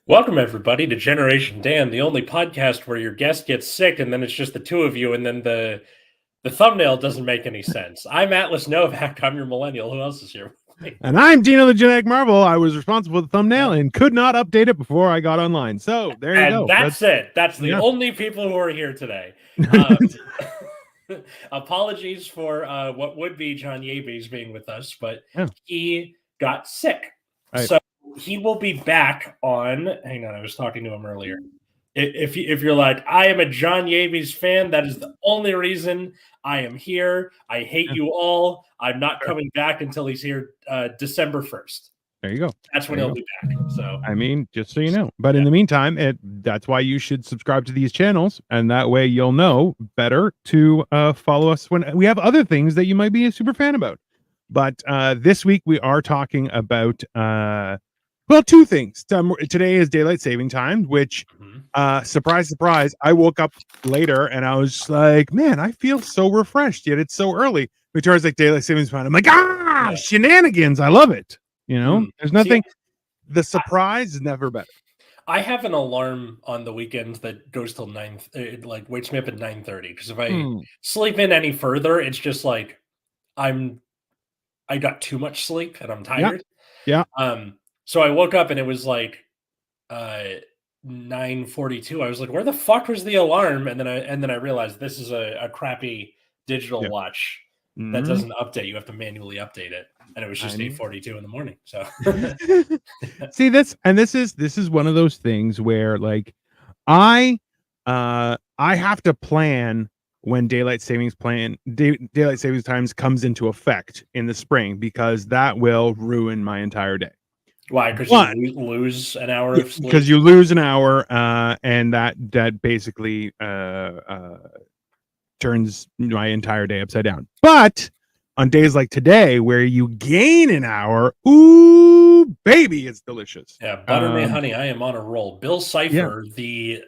Welcome, everybody, to Generation Dan, the only podcast where your guest gets sick and then it's just the two of you, and then the thumbnail doesn't make any sense. I'm Atlas Novak. I'm your millennial. Who else is here? And I'm Dino the Genetic Marvel. I was responsible for the thumbnail and could not update it before I got online. So there you go. That's it. That's the only people who are here today. Apologies for what would be John Yabies being with us, but he got sick. Right. So he will be back on. Hang on, I was talking to him earlier. If you're like, I am a John Yabies fan, that is the only reason I am here. I hate you all. I'm not coming back until he's here December 1st. There you go. That's when he'll be back. So I mean, just so you know. But in the meantime, that's why you should subscribe to these channels, and that way you'll know better to follow us when we have other things that you might be a super fan about. But this week we are talking about two things. Today is daylight saving time, which surprise, surprise, I woke up later and I was like, man, I feel so refreshed, yet it's so early. Victoria's like, daylight savings time. I'm like, shenanigans. I love it. You know, there's nothing. The surprise is never better. I have an alarm on the weekends that goes till 9. It like wakes me up at 9:30 because if I sleep in any further, it's just like I got too much sleep and I'm tired. Yeah. So I woke up and it was like 9:42. I was like, where the fuck was the alarm? And then I realized this is a crappy digital watch that doesn't update. You have to manually update it. And it was just 8:42 in the morning. So see this is one of those things where like I have to plan when daylight savings times comes into effect in the spring, because that will ruin my entire day. Why? Because you lose an hour of sleep? Because you lose an hour, and that basically turns my entire day upside down. But on days like today, where you gain an hour, ooh, baby, it's delicious. Yeah, butter me, honey. I am on a roll. Bill Cipher, the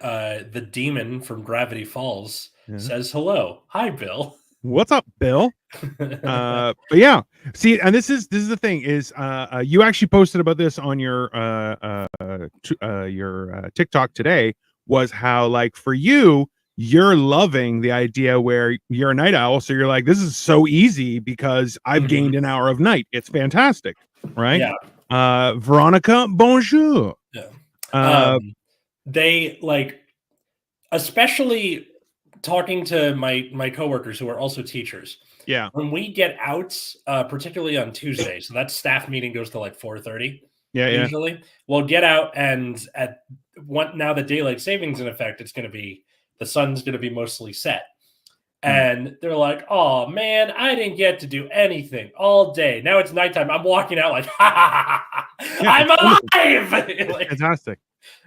demon from Gravity Falls, says hello. Hi, Bill. What's up, Bill? But yeah, see, and this is the thing is, you actually posted about this on your TikTok today. Was how, like, for you, you're loving the idea where you're a night owl, so you're like, this is so easy because I've gained an hour of night. It's fantastic, right? Yeah. Veronica, bonjour. Yeah. They like, especially talking to my coworkers who are also teachers. Yeah. When we get out, particularly on Tuesday, so that staff meeting goes to like 4:30. Yeah. Usually, we'll get out, and now that daylight savings in effect, it's going to be. The sun's going to be mostly set. And they're like, oh, man, I didn't get to do anything all day. Now it's nighttime. I'm walking out like, I'm alive. Like, fantastic.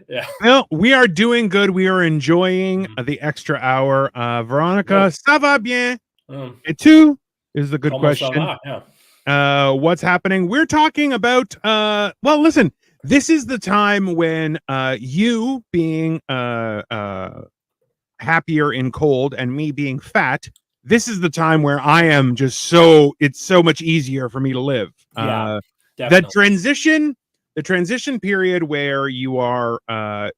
Yeah. Well, we are doing good. We are enjoying the extra hour. Veronica, ça va bien? Et tu is the good question. What's happening? We're talking about, well, listen, this is the time when you being happier in cold and me being fat, this is the time where I am just it's so much easier for me to live. The transition period where you are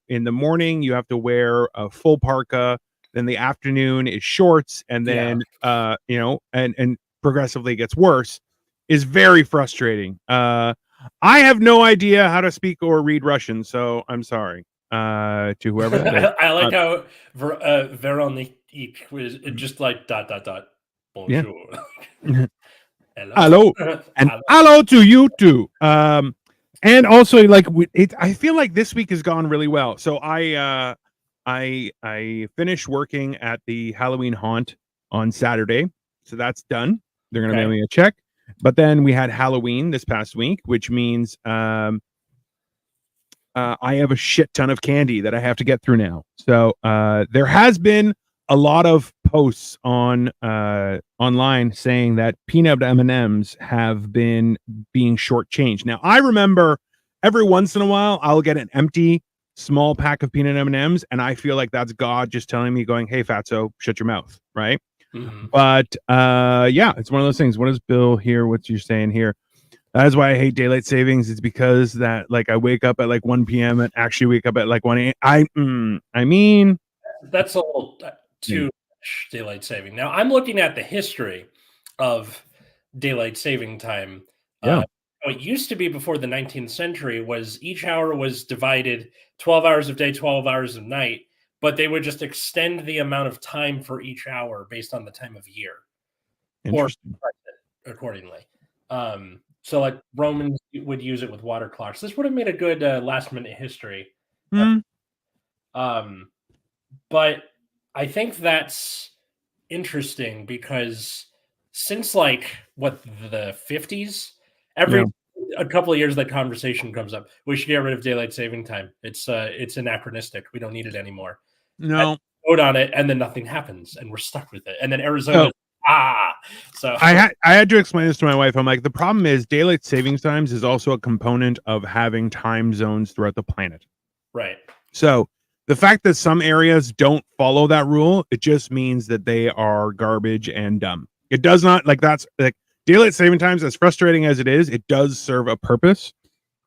in the morning you have to wear a full parka, then the afternoon is shorts, and then and progressively gets worse, is very frustrating. I have no idea how to speak or read Russian, so I'm sorry to whoever. I like how Veronique was just like ... Bonjour. Yeah. Hello. And hello to you too. And also, like, I feel like this week has gone really well. So I finished working at the Halloween Haunt on Saturday, so that's done. They're gonna mail me a check. But then we had Halloween this past week, which means I have a shit ton of candy that I have to get through now. So there has been a lot of posts on online saying that peanut M&Ms have been being shortchanged. Now, I remember every once in a while I'll get an empty small pack of peanut M&Ms, and I feel like that's God just telling me, going, hey, fatso, shut your mouth, right? But yeah, it's one of those things. What is Bill here? What's you saying here? That's why I hate daylight savings. It's because that like I wake up at like 1 p.m. and actually wake up at like 1 a.m. I mean, That's a little too much daylight saving. Now I'm looking at the history of daylight saving time. Yeah. What used to be before the 19th century was each hour was divided 12 hours of day, 12 hours of night, but they would just extend the amount of time for each hour based on the time of year or Interesting. accordingly. So like Romans would use it with water clocks. This would have made a good last minute history. Hmm. But I think that's interesting because since like what the 50s, every a couple of years that conversation comes up. We should get rid of daylight saving time. It's anachronistic. We don't need it anymore. No. Vote on it, and then nothing happens, and we're stuck with it. And then Arizona, so I had to explain this to my wife. I'm like, the problem is daylight savings times is also a component of having time zones throughout the planet. right. So the fact that some areas don't follow that rule, it just means that they are garbage and dumb. It does not like that's like daylight saving times, as frustrating as it is, it does serve a purpose.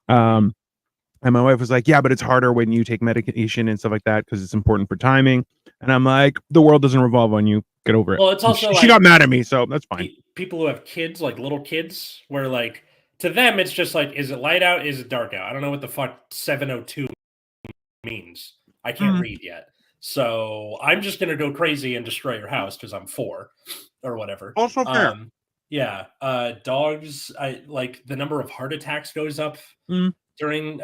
And my wife was like, yeah, but it's harder when you take medication and stuff like that because it's important for timing. And I'm like, the world doesn't revolve on you. Get over it. Well, it's also she got mad at me, so that's fine. People who have kids, like little kids, where like to them it's just like, is it light out? Is it dark out? I don't know what the fuck 7:02 means. I can't read yet. So I'm just gonna go crazy and destroy your house because I'm 4 or whatever. Also fair. Yeah. Dogs, I like the number of heart attacks goes up during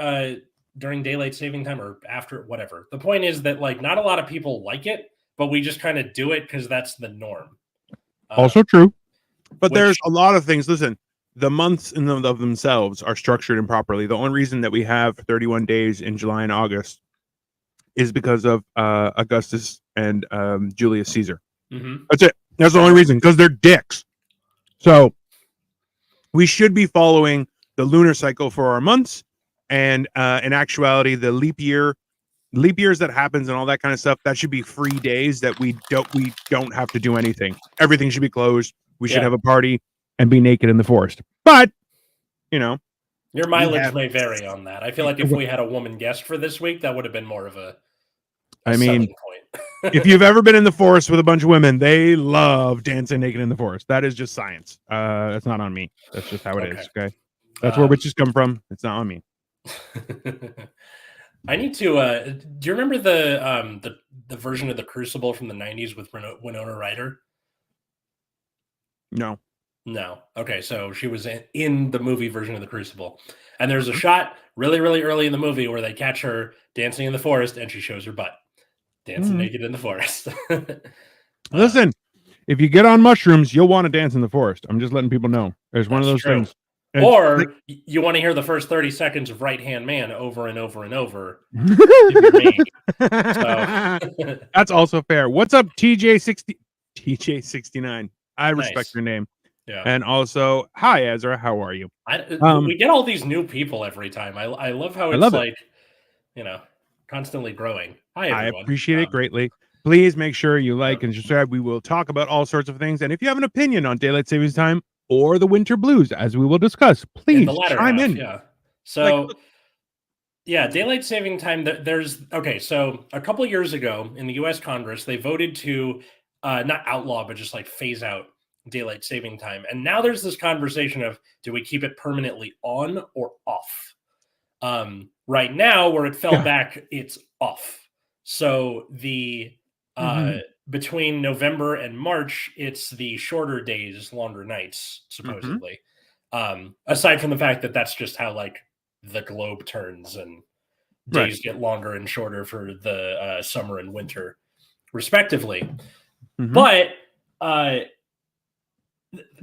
daylight saving time or after, whatever. The point is that like not a lot of people like it, but we just kind of do it because that's the norm. Also true. But there's a lot of things. Listen, the months in of themselves are structured improperly. The only reason that we have 31 days in July and August is because of Augustus and Julius Caesar. That's it. That's the only reason, because they're dicks. So we should be following the lunar cycle for our months, and in actuality, the leap years that happens and all that kind of stuff, that should be free days that we don't have to do anything. Everything should be closed. We should have a party and be naked in the forest. But you know, your mileage may vary on that. I feel like if we had a woman guest for this week, that would have been more of a selling point. If you've ever been in the forest with a bunch of women, they love dancing naked in the forest. That is just science. That's not on me. That's just how it is. Okay, that's where witches come from. It's not on me. I need to. Do you remember the version of The Crucible from the 90s with Winona Ryder? No. Okay, so she was in the movie version of The Crucible, and there's a shot really, really early in the movie where they catch her dancing in the forest, and she shows her butt, dancing naked in the forest. Listen, if you get on mushrooms, you'll want to dance in the forest. I'm just letting people know. There's one of those things. Or you want to hear the first 30 seconds of Right Hand Man over and over and over. That's also fair. What's up, TJ69? I respect your name. Yeah. And also, hi, Ezra. How are you? We get all these new people every time. I love how it's like, constantly growing. Hi, everyone. I appreciate it greatly. Please make sure you like and subscribe. We will talk about all sorts of things. And if you have an opinion on daylight savings time or the winter blues, as we will discuss, please chime in. Yeah. So, daylight saving time. So a couple of years ago in the U.S. Congress, they voted to not outlaw, but just like phase out daylight saving time. And now there's this conversation of, do we keep it permanently on or off? Right now, where it fell back, it's off. So the between November and March, it's the shorter days, longer nights, supposedly. Aside from the fact that that's just how like the globe turns and days get longer and shorter for the summer and winter, respectively. But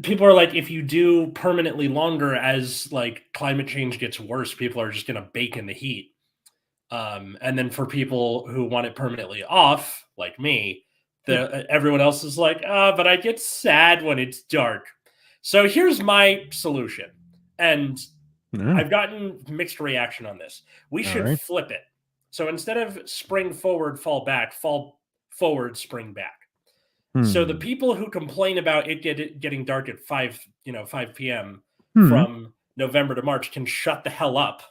people are like, if you do permanently longer as like climate change gets worse, people are just going to bake in the heat. And then for people who want it permanently off, like me, everyone else is like, but I get sad when it's dark. So here's my solution. And I've gotten mixed reaction on this. We should flip it. So instead of spring forward, fall back, fall forward, spring back. So the people who complain about it getting dark at 5 p.m. from November to March can shut the hell up.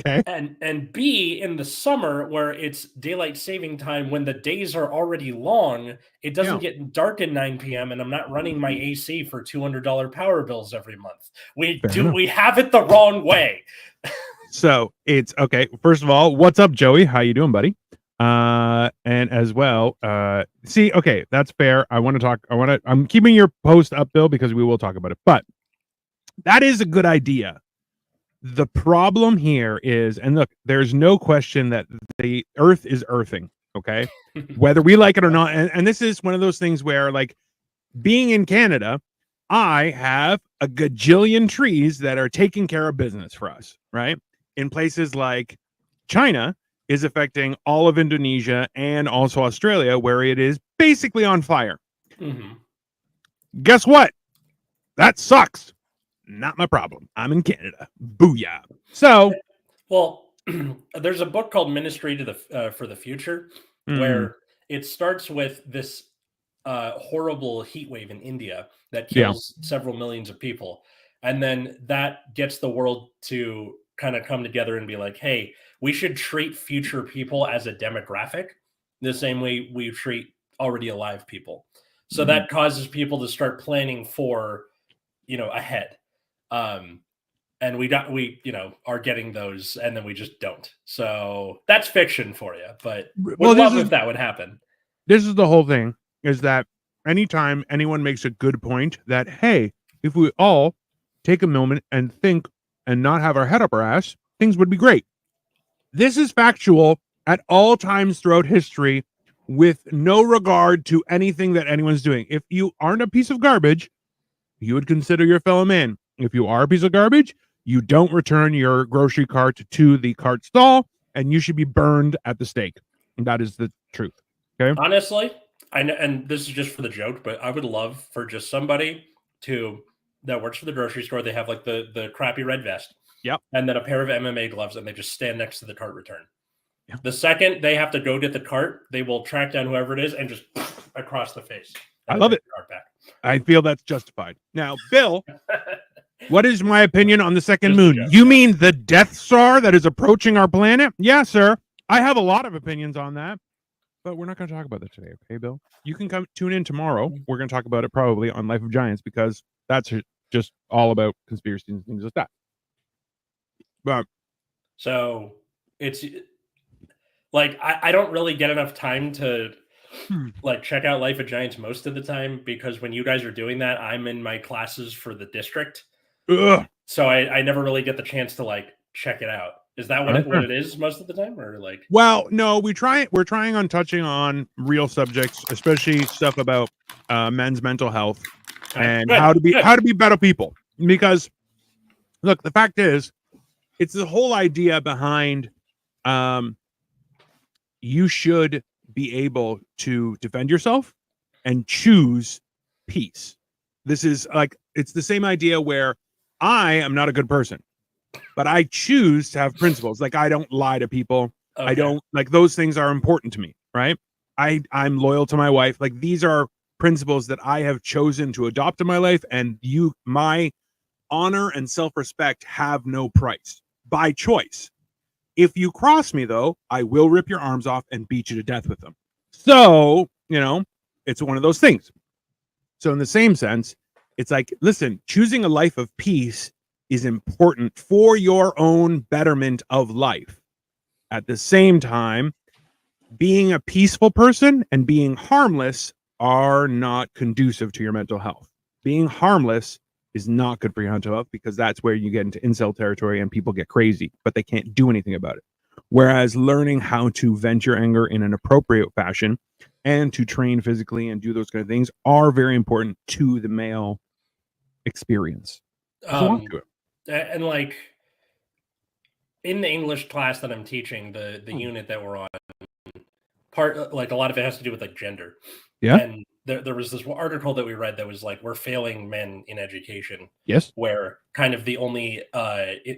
Okay. And B, in the summer where it's daylight saving time, when the days are already long, it doesn't get dark at 9 p.m. and I'm not running my AC for $200 power bills every month. We have it the wrong way. So it's okay. First of all, what's up, Joey? How you doing, buddy? And as well, see, okay, that's fair. I'm keeping your post up, Bill, because we will talk about it. But that is a good idea. The problem here is, and look, there's no question that the earth is earthing, okay? Whether we like it or not. And this is one of those things where, like, being in Canada, I have a gajillion trees that are taking care of business for us, right? In places like China is affecting all of Indonesia and also Australia, where it is basically on fire. Mm-hmm. Guess what? That sucks. Not my problem. I'm in Canada. Booyah. So, well, there's a book called Ministry to the for the Future, where it starts with this horrible heat wave in India that kills several millions of people, and then that gets the world to kind of come together and be like, hey, we should treat future people as a demographic the same way we treat already alive people. So that causes people to start planning for, ahead. And we are getting those, and then we just don't. So that's fiction for you, but would love if that would happen. This is the whole thing, is that anytime anyone makes a good point that, hey, if we all take a moment and think and not have our head up our ass, things would be great. This is factual at all times throughout history, with no regard to anything that anyone's doing. If you aren't a piece of garbage, you would consider your fellow man. If you are a piece of garbage, you don't return your grocery cart to the cart stall, and you should be burned at the stake. And that is the truth. Okay. Honestly, I know, and this is just for the joke, but I would love for just somebody that works for the grocery store. They have like the crappy red vest. Yep. And then a pair of MMA gloves, and they just stand next to the cart return. Yep. The second they have to go get the cart, they will track down whoever it is and just across the face. I love it. I feel that's justified. Now, Bill, what is my opinion on the second moon? You mean the Death Star that is approaching our planet? Yeah, sir. I have a lot of opinions on that, but we're not going to talk about that today. Okay, Bill? You can tune in tomorrow. We're going to talk about it probably on Life of Giants, because that's just all about conspiracies and things like that. But so it's like, I don't really get enough time to like check out Life of Giants most of the time, because when you guys are doing that, I'm in my classes for the district. So I never really get the chance to like check it out. Is that what it is most of the time, or like? Well, no, we're trying on touching on real subjects, especially stuff about men's mental health and how to be better people. Because look, the fact is, it's the whole idea behind you should be able to defend yourself and choose peace. This is like, it's the same idea where I am not a good person, but I choose to have principles. Like, I don't lie to people. Okay. I don't, like, those things are important to me, right? I'm loyal to my wife. Like, these are principles that I have chosen to adopt in my life, and my honor and self-respect have no price by choice. If you cross me, though, I will rip your arms off and beat you to death with them. So, it's one of those things. So in the same sense, it's like, listen, choosing a life of peace is important for your own betterment of life. At the same time, being a peaceful person and being harmless are not conducive to your mental health. Being harmless is not good for your mental health, because that's where you get into incel territory and people get crazy, but they can't do anything about it. Whereas learning how to vent your anger in an appropriate fashion and to train physically and do those kind of things are very important to the male experience. And like in the English class that I'm teaching, the unit that we're on, like a lot of it has to do with like gender. Yeah. And there was this article that we read that was like, we're failing men in education. Yes. Where kind of the only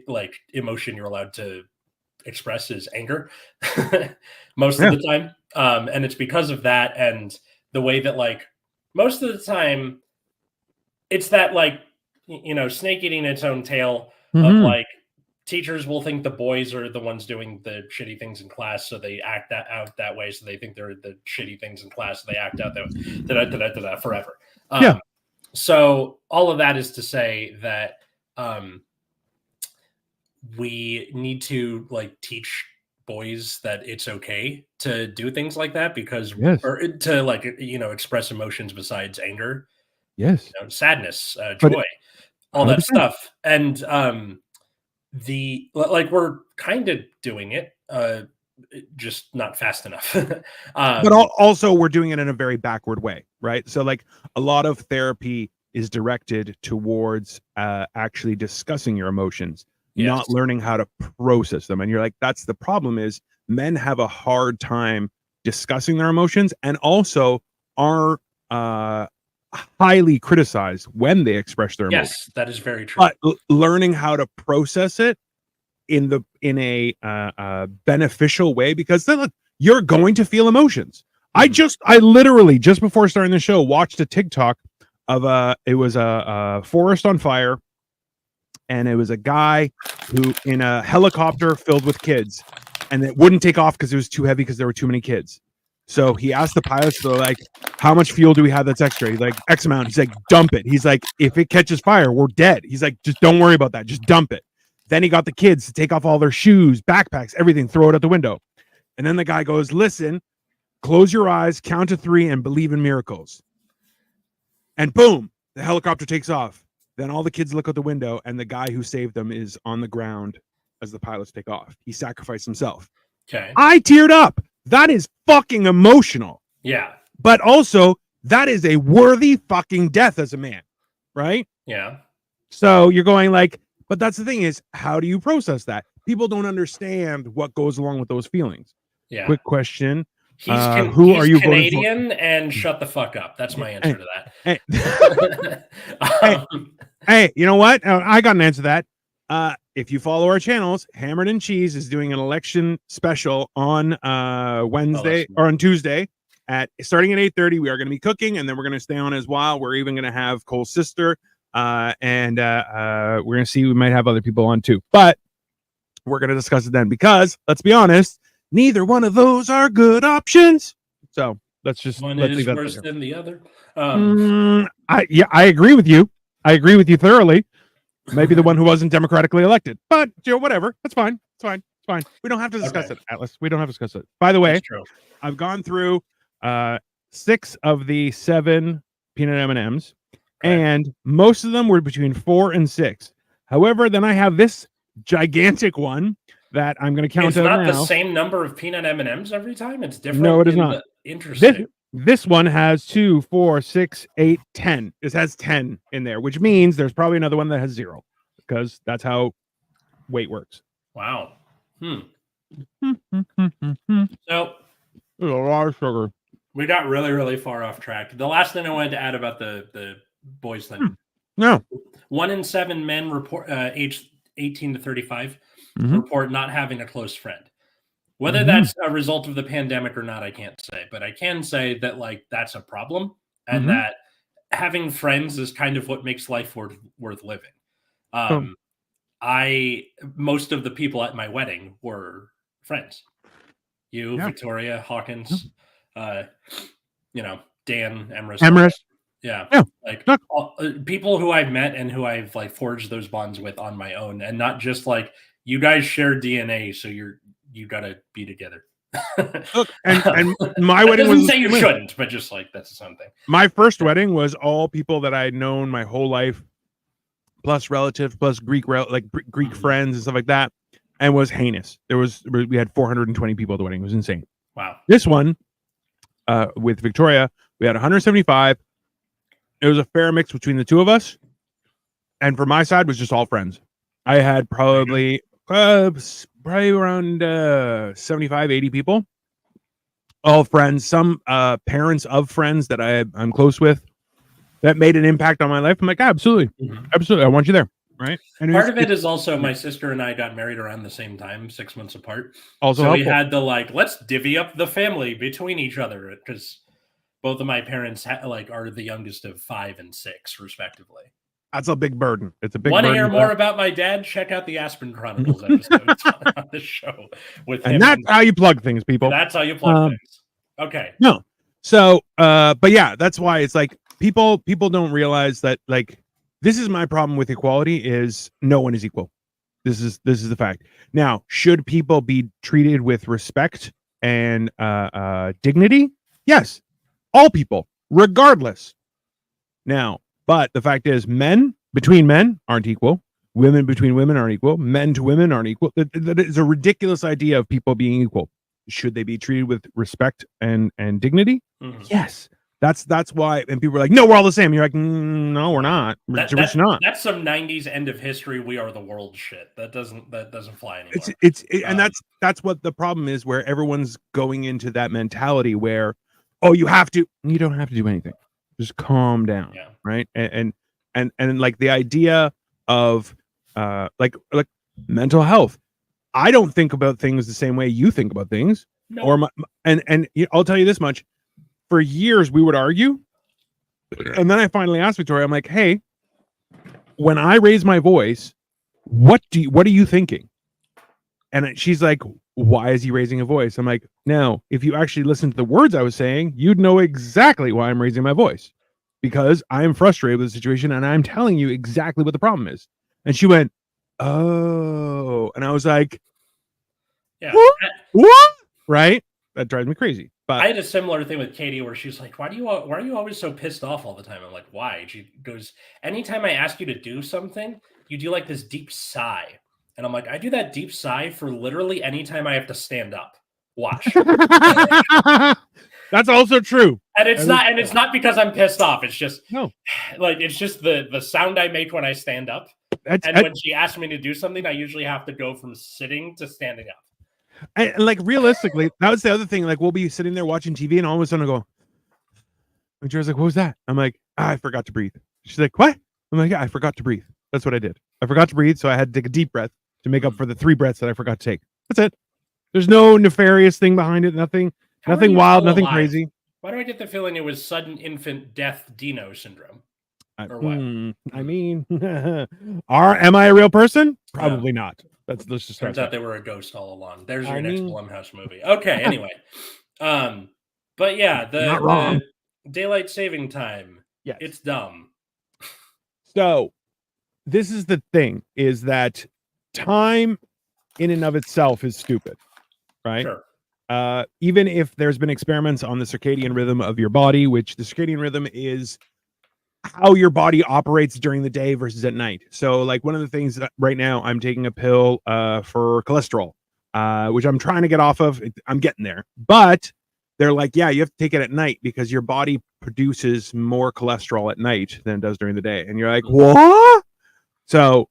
like emotion you're allowed to express is anger most of the time. And it's because of that, and the way that like most of the time it's that like snake eating its own tail of Mhm. like teachers will think the boys are the ones doing the shitty things in class, so they act that out that way. So they think they're the shitty things in class, so they act out that forever. Yeah. So all of that is to say that we need to like teach boys that it's okay to do things like that because Yes. or to like express emotions besides anger, Yes. sadness, But joy, all that 100%. stuff. And we're kind of doing it, just not fast enough. But also we're doing it in a very backward way, right? So like a lot of therapy is directed towards actually discussing your emotions, not Yes. learning how to process them. And you're like, that's the problem is men have a hard time discussing their emotions and also are highly criticized when they express their emotions. Yes, that is very true. But learning how to process it in a beneficial way, because then look, you're going to feel emotions. I literally just before starting the show watched a TikTok of it was a forest on fire, and it was a guy who in a helicopter filled with kids, and it wouldn't take off because it was too heavy because there were too many kids. So he asked the pilots, they're like, how much fuel do we have that's extra? He's like, X amount. He's like, dump it. He's like, if it catches fire, we're dead. He's like, just don't worry about that. Just dump it. Then he got the kids to take off all their shoes, backpacks, everything, throw it out the window. And then the guy goes, listen, close your eyes, count to 3, and believe in miracles. And boom, the helicopter takes off. Then all the kids look out the window, and the guy who saved them is on the ground as the pilots take off. He sacrificed himself. Okay. I teared up. That is fucking emotional. Yeah. But also, that is a worthy fucking death as a man, right? Yeah. So you're going like, but that's the thing is, how do you process that? People don't understand what goes along with those feelings. Yeah. Quick question. He's who are you voting for? Canadian and shut the fuck up. That's my answer to Hey, that. hey, you know what? I got an answer to that. If you follow our channels, Hammered and Cheese is doing an election special on Wednesday or on Tuesday at starting at 8:30. We are going to be cooking, and then we're going to stay on as well. We're even going to have Cole's sister, and we're going to see. We might have other people on too, but we're going to discuss it then because let's be honest, neither one of those are good options. So let's one let's is leave that worse there. than the other. I agree with you. I agree with you thoroughly. Maybe the one who wasn't democratically elected, but whatever. That's fine. It's fine. It's fine. We don't have to discuss it, Atlas. We don't have to discuss it. By the way, I've gone through 6 of the 7 peanut M&Ms, and most of them were between 4 and 6. However, then I have this gigantic one that I'm going to count out now. It's not the same number of peanut M&Ms every time. It's different. No, it is not. Interesting. This one has 2, 4, 6, 8, 10. This has 10 in there, which means there's probably another one that has 0 because that's how weight works. Wow. So there's a lot of sugar. We got really, really far off track. The last thing I wanted to add about the boys thing. No. 1 in 7 men report aged 18 to 35 report not having a close friend. Whether that's a result of the pandemic or not, I can't say, but I can say that like that's a problem, and that having friends is kind of what makes life worth living. Most of the people at my wedding were friends. You, Victoria, Hawkins, Dan, Emrys. Yeah. Like people who I've met and who I've like forged those bonds with on my own, and not just like you guys share DNA, so you gotta be together. Look, and my wedding doesn't say you shouldn't, but just like that's something. My first wedding was all people that I'd known my whole life, plus relatives, plus Greek friends and stuff like that, and was heinous. We had 420 people at the wedding. It was insane. Wow. This one, with Victoria, we had 175. It was a fair mix between the two of us, and for my side was just all friends. I had probably around 75, 80 people, all friends, some parents of friends that I'm close with that made an impact on my life. I'm like, absolutely. I want you there. Right. And part of it is also my sister and I got married around the same time, 6 months apart. Also, so we had to let's divvy up the family between each other because both of my parents are the youngest of 5 and 6 respectively. That's a big burden. It's a big Want to burden. hear more about my dad? Check out the Aspen Chronicles episodes on the show with him. And that's how you plug things, people. That's how you plug things. Okay. No. So, but yeah, that's why it's like people don't realize that, like, this is my problem with equality is no one is equal. This is the fact. Now, should people be treated with respect and dignity? Yes. All people, regardless. Now, but the fact is, men between men aren't equal. Women between women aren't equal. Men to women aren't equal. That is a ridiculous idea of people being equal. Should they be treated with respect and dignity? Mhm. Yes. That's why. And people are like, no, we're all the same. You're like, no, we're not. We're not. That's some 90s end of history. We are the world shit. That doesn't fly anymore. And that's what the problem is, where everyone's going into that mentality where, oh, you don't have to do anything. Just calm down. Yeah. Right. And like the idea of like mental health. I don't think about things the same way you think about things. No. And I'll tell you this much. For years we would argue. And then I finally asked Victoria, I'm like, hey, when I raise my voice, what are you thinking? And she's like, why is he raising a voice? I'm like, no, if you actually listen to the words I was saying, you'd know exactly why I'm raising my voice, because I am frustrated with the situation and I'm telling you exactly what the problem is. And she went, oh, and I was like, yeah, what? Right? That drives me crazy. But I had a similar thing with Katie where she's like, why are you always so pissed off all the time? I'm like, why? She goes, anytime I ask you to do something, you do like this deep sigh. And I'm like, I do that deep sigh for literally any time I have to stand up. Watch. That's also true. And it's not because I'm pissed off. It's just no, like it's just the sound I make when I stand up. When she asks me to do something, I usually have to go from sitting to standing up. And like realistically, that was the other thing. Like we'll be sitting there watching TV, and all of a sudden I go, and Jared's like, "What was that?" I'm like, I forgot to breathe. She's like, "What?" I'm like, "Yeah, I forgot to breathe. That's what I did. I forgot to breathe, so I had to take a deep breath to make up for the 3 breaths that I forgot to take. That's it. There's no nefarious thing behind it. Nothing wild, nothing crazy." Why do I get the feeling it was sudden infant death Dino syndrome? Or what? I mean, am I a real person? Probably not. Let's just start. Turns out they were a ghost all along. There's your next Blumhouse movie. Okay, anyway. But yeah, the daylight saving time. Yes. It's dumb. So this is the thing, is that time in and of itself is stupid, right? Sure. Even if there's been experiments on the circadian rhythm of your body, which the circadian rhythm is how your body operates during the day versus at night. So like one of the things that right now I'm taking a pill for cholesterol, which I'm trying to get off of. I'm getting there, but they're like, yeah, you have to take it at night because your body produces more cholesterol at night than it does during the day. And you're like, what? So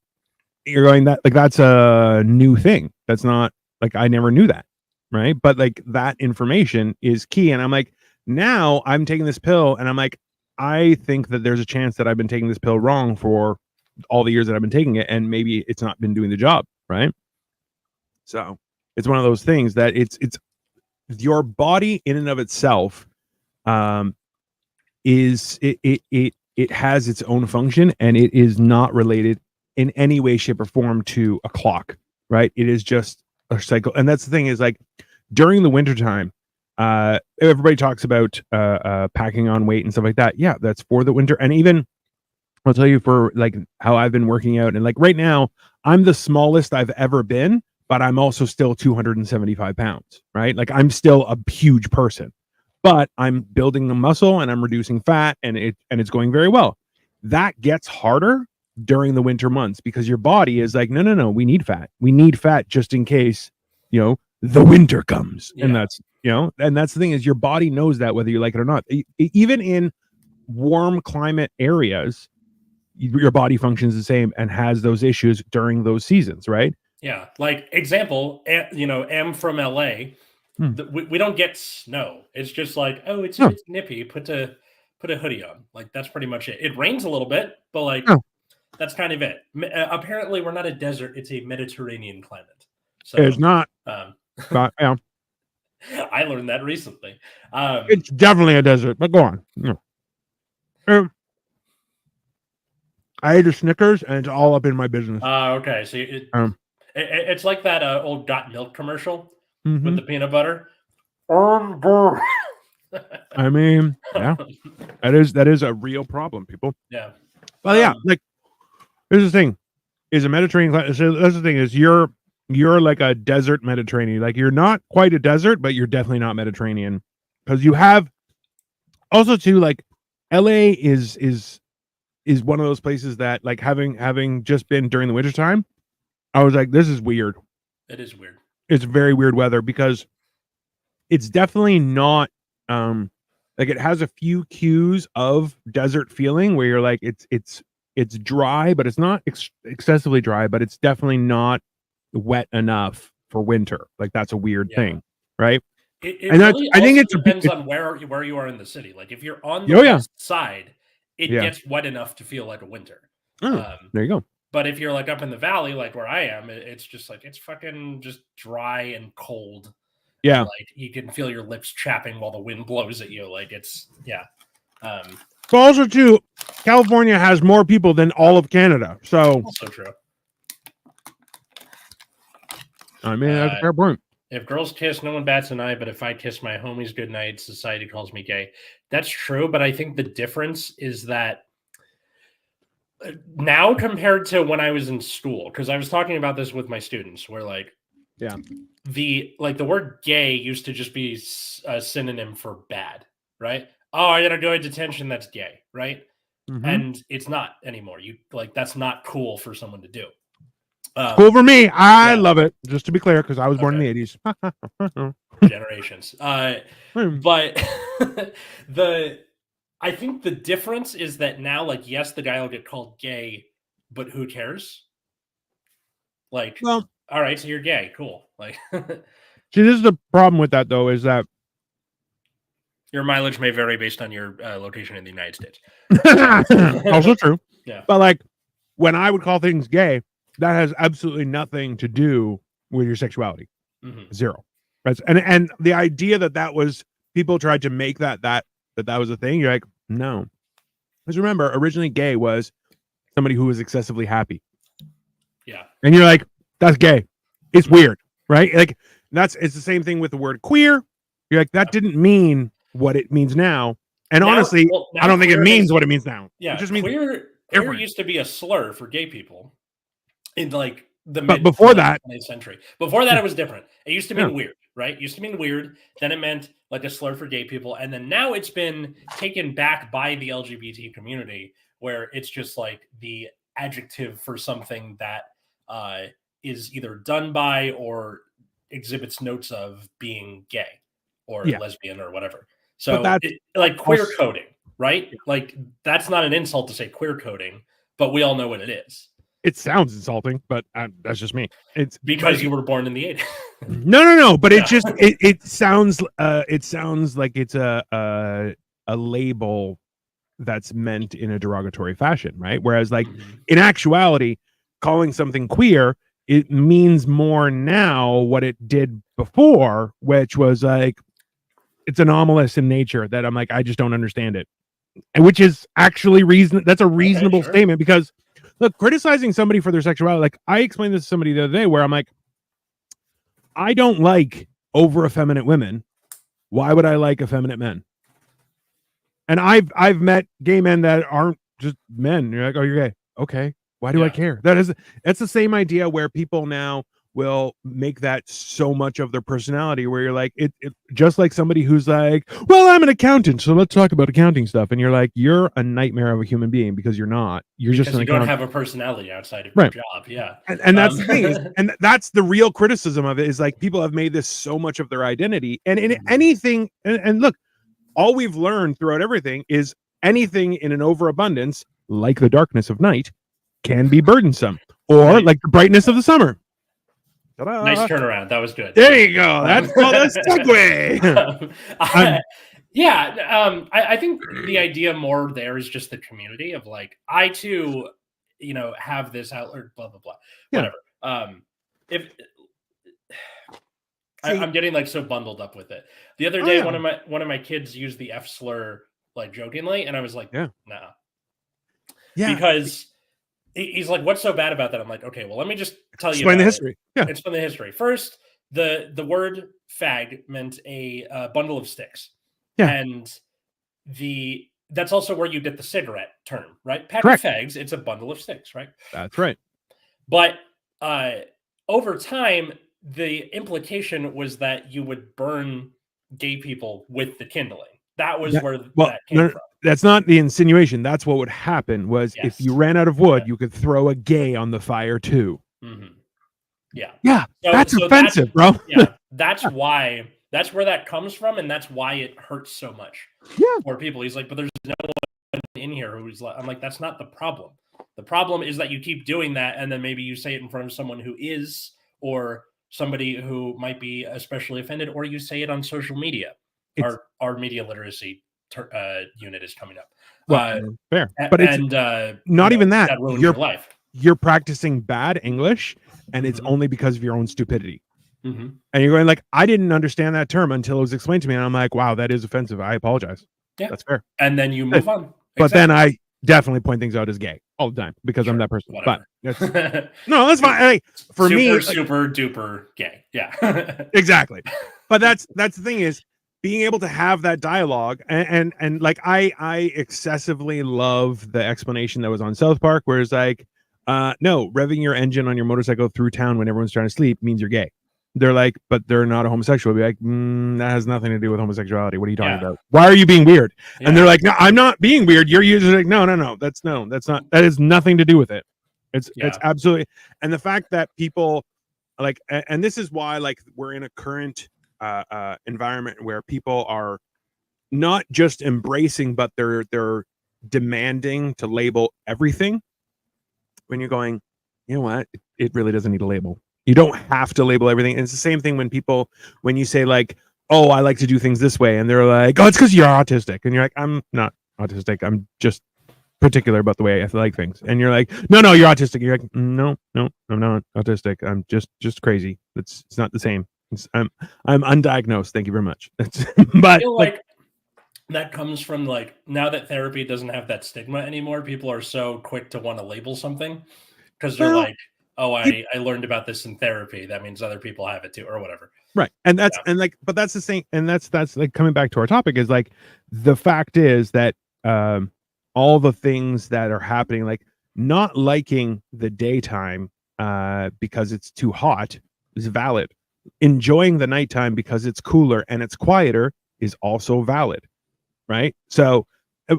you're going that's a new thing. That's not like, I never knew that. Right. But like that information is key. And I'm like, now I'm taking this pill and I'm like, I think that there's a chance that I've been taking this pill wrong for all the years that I've been taking it, and maybe it's not been doing the job, right? So it's one of those things that it's your body in and of itself is it has its own function, and it is not related in any way, shape, or form to a clock, right? It is just a cycle. And that's the thing, is like during the wintertime, everybody talks about packing on weight and stuff like that. Yeah, that's for the winter. And even I'll tell you, for like how I've been working out, and like right now I'm the smallest I've ever been, but I'm also still 275 pounds, right? Like I'm still a huge person, but I'm building the muscle and I'm reducing fat, and it's going very well. That gets harder during the winter months because your body is like, no, we need fat just in case, the winter comes. Yeah. And that's, and that's the thing, is your body knows that whether you like it or not. Even in warm climate areas, your body functions the same and has those issues during those seasons, right? Yeah. Like example, I'm from LA. We don't get snow. It's just like, oh, it's nippy. Put a hoodie on. Like that's pretty much it. It rains a little bit, but like that's kind of it. Apparently, we're not a desert; it's a Mediterranean climate. So it's not. But, yeah. I learned that recently. It's definitely a desert, but go on. I ate a Snickers, and it's all up in my business. Okay. So it's like that old Got Milk commercial with the peanut butter. I mean, yeah, that is a real problem, people. Yeah. Well, yeah, like here's the thing: is a Mediterranean. So that's the thing is you're like a desert Mediterranean. Like you're not quite a desert, but you're definitely not Mediterranean because you have also too like LA is one of those places that like having just been during the wintertime, I was like, this is weird. It is weird. It's very weird weather because it's definitely not like it has a few cues of desert feeling where you're like it's dry, but it's not excessively dry, but it's definitely not wet enough for winter. Like that's a weird thing, right? It really I think it depends on where you are in the city. Like if you're on the west side, it gets wet enough to feel like a winter. There you go. But if you're like up in the valley, like where I am, it's just like it's fucking just dry and cold. Yeah, like you can feel your lips chapping while the wind blows at you. Like it's But also too, California has more people than all of Canada, so also true. I mean, that's a fair point. If girls kiss, no one bats an eye. But if I kiss my homies goodnight, society calls me gay. That's true, but I think the difference is that now compared to when I was in school, because I was talking about this with my students, where like, the word gay used to just be a synonym for bad, right? Oh, I gotta go to detention. That's gay, right? And it's not anymore. You like that's not cool for someone to do. Cool for me. I love it. Just to be clear, because I was born in the 80s. Generations. But I think the difference is that now, like, yes, the guy will get called gay, but who cares? Like, well, all right, so you're gay, cool. Like, see, this is the problem with that, though, is that your mileage may vary based on your location in the United States. Also true. Yeah, but like when I would call things gay, that has absolutely nothing to do with your sexuality. Zero. And the idea that was people tried to make that was a thing. You're like, no. Because remember, originally gay was somebody who was excessively happy. Yeah. And you're like, that's gay. It's weird, right? Like it's the same thing with the word queer. You're like, that didn't mean what it means now. And now, honestly, now I don't think it means what it means now. Yeah. It just means queer used to be a slur for gay people in like the mid 20th century. Before that, it was different. It used to mean weird, right? It used to mean weird. Then it meant like a slur for gay people. And then now it's been taken back by the LGBT community where it's just like the adjective for something that is either done by or exhibits notes of being gay or lesbian or whatever. So like queer coding, right? Like that's not an insult to say queer coding, but we all know what it is. It sounds insulting, but that's just me. It's because you were born in the 80s. No. But it just it sounds like it's a label that's meant in a derogatory fashion, right? Whereas like in actuality, calling something queer, it means more now what it did before, which was like it's anomalous in nature that I'm like I just don't understand it, and which is actually that's a reasonable statement because. Look, criticizing somebody for their sexuality, like I explained this to somebody the other day where I'm like, I don't like over effeminate women. Why would I like effeminate men? And I've met gay men that aren't just men. You're like, oh, you're gay. Okay. Why do I care? That's the same idea where people now will make that so much of their personality where you're like it just like somebody who's like, well, I'm an accountant, so let's talk about accounting stuff, and you're like, you're a nightmare of a human being because you're not. You're just an don't have a personality outside of your job. Yeah. And that's the thing and that's the real criticism of it is like people have made this so much of their identity and in anything and look, all we've learned throughout everything is anything in an overabundance like the darkness of night can be burdensome or like the brightness of the summer. Ta-da. Nice turnaround. That was good. There you go. That's called a segue. I think the idea more there is just the community of like, I too, have this outlet, blah, blah, blah, whatever. I'm getting like so bundled up with it. The other day, one of my kids used the F slur like jokingly, and I was like, nah. Yeah. Because He's like, "What's so bad about that?" I'm like, "Okay, well, let me just tell you Explain the about history. Yeah. it. Explain the history. First, the word fag meant a bundle of sticks, Yeah. and that's also where you get the cigarette term, right? Pack of Correct. fags, it's a bundle of sticks, right? That's right. But uh, over time, the implication was that you would burn gay people with the kindling. That was That, where well, that came no, from. that's not the insinuation. That's what would happen was if you Yes. ran out of wood, you could throw a gay on the fire too. Hmm. Yeah. Yeah, that's So that's offensive, bro. yeah, that's where that comes from, and that's why it hurts so much Yeah. for people. He's like, but there's no one in here who's like, I'm like, that's not the problem. The problem is that you keep doing that, and then maybe you say it in front of someone who is, or somebody who might be especially offended, or you say it on social media. It's Our media literacy unit is coming up, well, fair, but it's and not even that. that ruins your life. You're practicing bad English, and it's Mhm. only because of your own stupidity. Mhm. And you're going like, I didn't understand that term until it was explained to me, and I'm like, wow, that is offensive. I apologize. Yeah, That's fair. and then you move on. But then I definitely point things out as gay all the time because I'm Sure, that person. whatever. But no, that's fine. Hey, for super, me, super duper gay. Yeah. exactly. But that's the thing is being able to have that dialogue and like I excessively love the explanation that was on South Park where it's like, no, revving your engine on your motorcycle through town when everyone's trying to sleep means you're gay. They're like, but they're not a homosexual. Be like, that has nothing to do with homosexuality. What are you talking about? Why are you being weird? Yeah. And they're like, no, I'm not being weird. You're usually like, no, that's not. That has nothing to do with it. It's absolutely. And the fact that people like, and this is why like we're in a current environment where people are not just embracing, but they're demanding to label everything. When you're going, you know what? It really doesn't need a label. You don't have to label everything. And it's the same thing when you say like, oh, I like to do things this way, and they're like, oh, it's because you're autistic, and you're like, I'm not autistic. I'm just particular about the way I like things. And you're like, no, you're autistic. You're like, no, I'm not autistic. I'm just crazy. It's not the same. I'm undiagnosed. Thank you very much. But I feel like that comes from like now that therapy doesn't have that stigma anymore, people are so quick to want to label something because they're like, oh, I learned about this in therapy. That means other people have it too, or whatever. Right. And that's and like, but that's the thing, and that's like coming back to our topic is like the fact is that all the things that are happening, like not liking the daytime because it's too hot is valid. Enjoying the nighttime because it's cooler and it's quieter is also valid. Right. So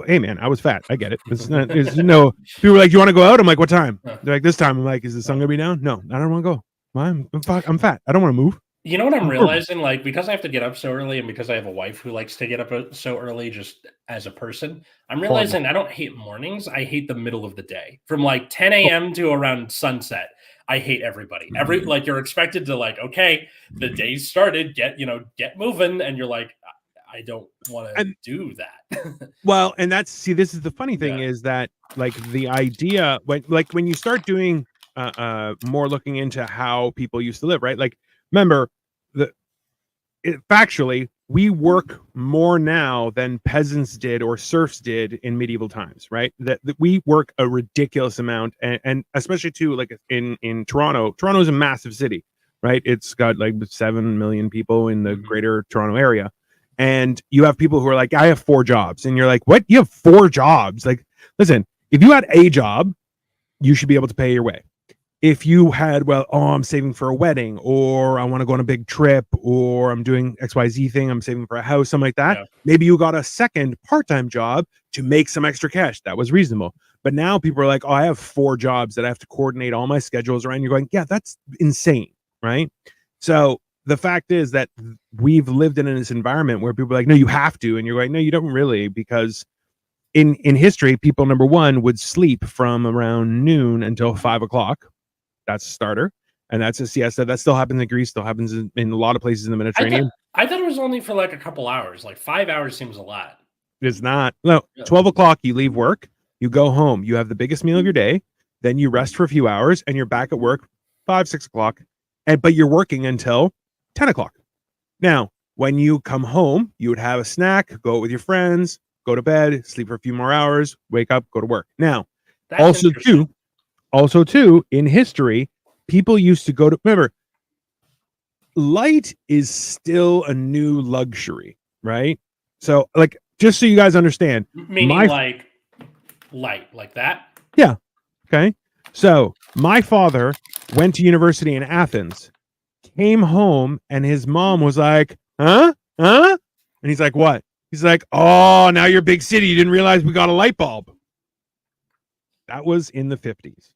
hey man, I was fat. I get it. It's not no people were like, you want to go out? I'm like, what time? They're like, this time. I'm like, is the sun gonna be down? No, I don't want to go. I'm fat. I don't want to move. You know what I'm realizing? Like, because I have to get up so early and because I have a wife who likes to get up so early just as a person, I'm realizing I don't hate mornings. I hate the middle of the day. From like 10 a.m. to around sunset, I hate everybody. Like you're expected to like, okay, the day started, get moving. And you're like, I don't want to do that. Well, and this is the funny thing is that like the idea when you start doing more looking into how people used to live, right? Like, remember factually, we work more now than peasants did or serfs did in medieval times, right? That we work a ridiculous amount, and especially too, like in Toronto. Toronto is a massive city, right? It's got like 7 million people in the greater Toronto area. And you have people who are like, I have 4 jobs. And you're like, what? You have 4 jobs? Like, listen, if you had a job, you should be able to pay your way. If you had, I'm saving for a wedding, or I want to go on a big trip, or I'm doing XYZ thing, I'm saving for a house, something like that. Yeah. Maybe you got a second part-time job to make some extra cash. That was reasonable. But now people are like, oh, I have 4 jobs that I have to coordinate all my schedules around. You're going, yeah, that's insane, right? So the fact is that we've lived in this environment where people are like, no, you have to. And you're like, no, you don't really, because in history, people, number one, would sleep from around noon until 5 o'clock. That's a starter. And that's a siesta. That still happens in Greece, still happens in a lot of places in the Mediterranean. I thought it was only for like a couple hours. Like 5 hours seems a lot. It's not. No, 12 o'clock, you leave work, you go home, you have the biggest meal of your day, then you rest for a few hours, and you're back at work 5, 6 o'clock. But you're working until 10 o'clock. Now, when you come home, you would have a snack, go out with your friends, go to bed, sleep for a few more hours, wake up, go to work. Now, also too, also too, in history, people used to go to, remember, light is still a new luxury, right? So like, just so you guys understand, Meaning like light, like that. yeah. Okay. So my father went to university in Athens, came home, and his mom was like, huh? Huh? And he's like, what? He's like, oh, now you're big city. You didn't realize we got a light bulb. That was in the 50s.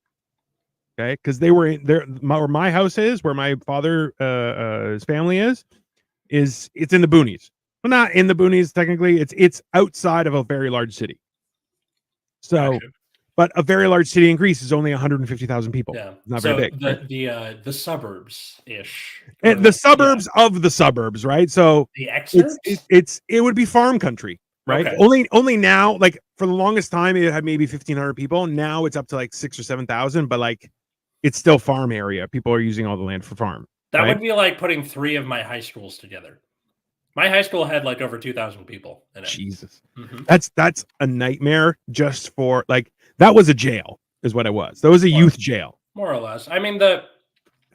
Okay. Because they were in there. Where my house is, where my father, his family is it's in the boonies. Well, not in the boonies, technically. It's outside of a very large city. So, Gotcha. but a very large city in Greece is only 150,000 people. Yeah, Not so very big. the suburbs ish, And the suburbs of the suburbs, right? So the excerpts. It would be farm country, right? Okay. Only now, like for the longest time, it had maybe 1,500 people. Now it's up to like 6,000 or 7,000, but like it's still farm area. People are using all the land for farm. That right? would be like putting 3 of my high schools together. My high school had like over 2,000 people in it. Jesus, Mhm. that's a nightmare. Just for like that was a jail, is what it was. That was a youth jail. More or less. I mean,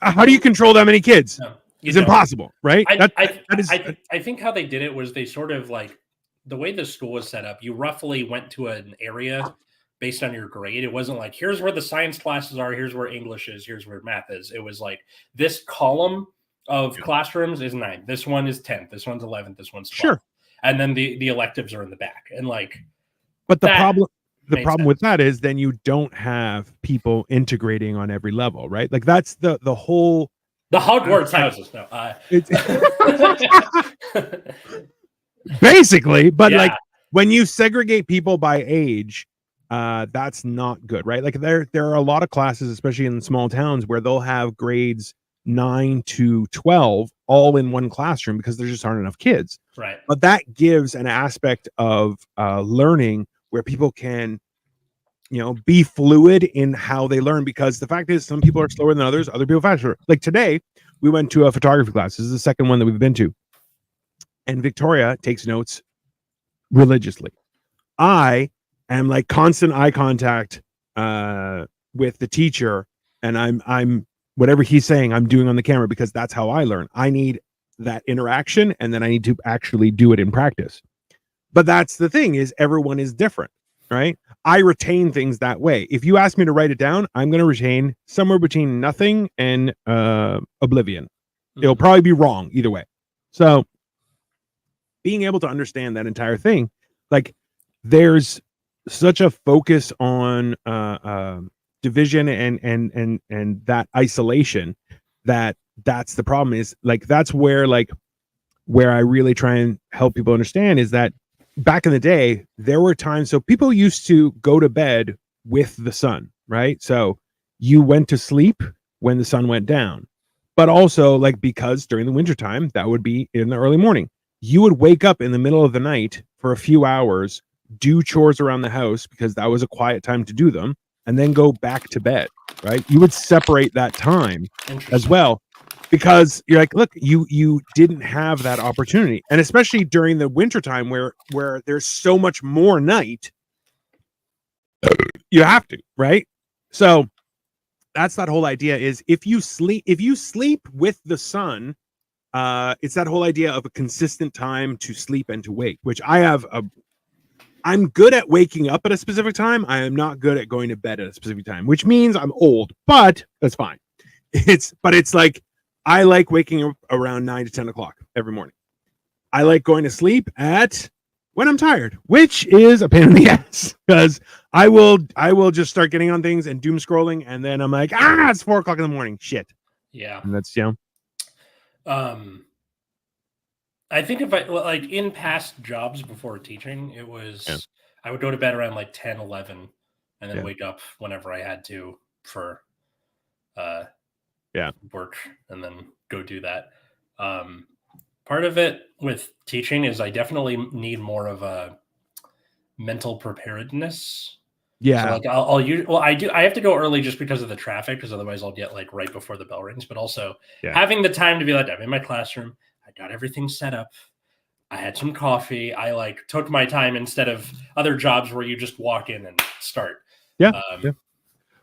How do you control that many kids? no, It's impossible, right? I think how they did it was they sort of like the way the school was set up. You roughly went to an area based on your grade. It wasn't like here's where the science classes are, here's where English is, here's where math is. It was like this column of classrooms is 9. This one is 10th. This one's 11th. This one's 12th. Sure. And then the electives are in the back. And like, but the problem sense. with that is then you don't have people integrating on every level, right? Like that's the whole the Hogwarts houses. No, basically, but like when you segregate people by age, that's not good, right? Like there are a lot of classes, especially in small towns, where they'll have grades 9 to 12 all in one classroom because there just aren't enough kids. Right. But that gives an aspect of learning where people can, be fluid in how they learn, because the fact is some people are slower than others, other people faster. Like today, we went to a photography class. This is the second one that we've been to. And Victoria takes notes religiously. I am like constant eye contact with the teacher, and I'm whatever he's saying, I'm doing on the camera because that's how I learn. I need that interaction, and then I need to actually do it in practice. But that's the thing, is everyone is different, right? I retain things that way. If you ask me to write it down, I'm going to retain somewhere between nothing and oblivion. Mm-hmm. It'll probably be wrong either way. So being able to understand that entire thing, like there's such a focus on division and that isolation that's the problem. Is like that's where I really try and help people understand is that back in the day there were times, so people used to go to bed with the sun, right? So you went to sleep when the sun went down, but also like because during the wintertime that would be in the early morning, you would wake up in the middle of the night for a few hours, do chores around the house because that was a quiet time to do them, and then go back to bed, right? You would separate that time as well, because you're like, look, you didn't have that opportunity. And especially during the wintertime where there's so much more night, you have to, right? So that's that whole idea, is if you sleep with the sun, it's that whole idea of a consistent time to sleep and to wake, which I'm good at waking up at a specific time. I am not good at going to bed at a specific time, which means I'm old, but that's fine. It's like, I like waking up around 9 to 10 o'clock every morning. I like going to sleep when I'm tired, which is a pain in the ass, because I will just start getting on things and doom scrolling, and then I'm like, it's 4 o'clock in the morning. Shit. Yeah. And that's, I think if I like in past jobs before teaching, it was I would go to bed around like 10, 11 and then wake up whenever I had to for work, and then go do that. Part of it with teaching is I definitely need more of a mental preparedness. Yeah. So like I have to go early just because of the traffic, because otherwise I'll get like right before the bell rings, but also having the time to be like, I'm in my classroom, I got everything set up, I had some coffee, I like took my time instead of other jobs where you just walk in and start.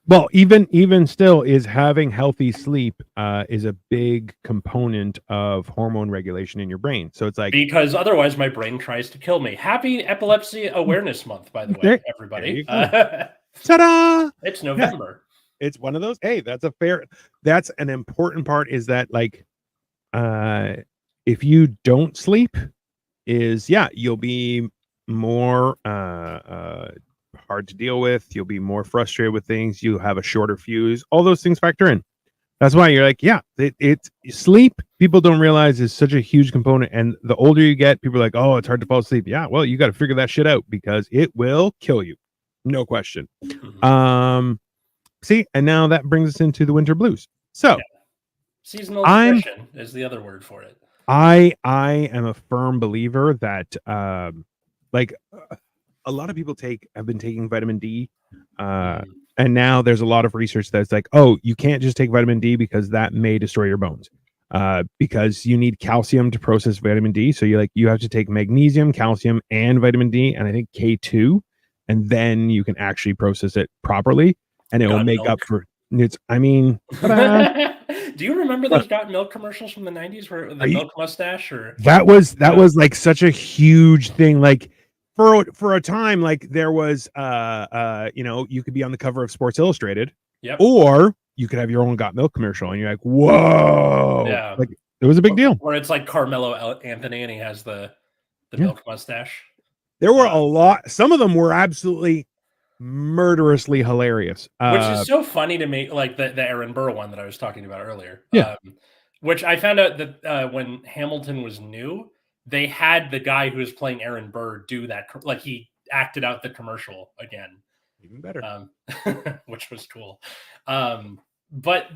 Well, even still, is having healthy sleep is a big component of hormone regulation in your brain. So it's like, Because otherwise my brain tries to kill me. Happy Epilepsy Awareness Month, by the way, there everybody. you go. Ta-da! It's Yeah, November. it's one of those. Hey, that's an important part, is that like if you don't sleep, you'll be more hard to deal with, you'll be more frustrated with things, you have a shorter fuse, all those things factor in. That's why you're like, it's sleep, people don't realize, is such a huge component. And the older you get, people are like, oh, it's hard to fall asleep. Yeah, well, you got to figure that shit out, because it will kill you, no question. Mhm. See, and now that brings us into the winter blues. So Seasonal I'm depression is the other word for it. I am a firm believer that like a lot of people have been taking vitamin D, Mhm. and now there's a lot of research that's like, oh, you can't just take vitamin D because that may destroy your bones, because you need calcium to process vitamin D. So you have to take magnesium, calcium, and vitamin D, and I think K2, and then you can actually process it properly, and it will Got make milk. up for it's. I mean, ta-da. Do you remember those Got Milk commercials from the 90s where the Are you, milk mustache or that was like such a huge thing, like for a time, like there was you could be on the cover of Sports Illustrated, Yep. or you could have your own Got Milk commercial, and you're like, whoa. Yeah. Like, it was a big deal. Where it's like Carmelo Anthony and he has the Yeah. milk mustache. There were a lot, some of them were absolutely murderously hilarious, Which is so funny to me, like the Aaron Burr one that I was talking about earlier. Yeah. Which I found out that when Hamilton was new, they had the guy who was playing Aaron Burr do that, like he acted out the commercial again. Even better. Which was cool. But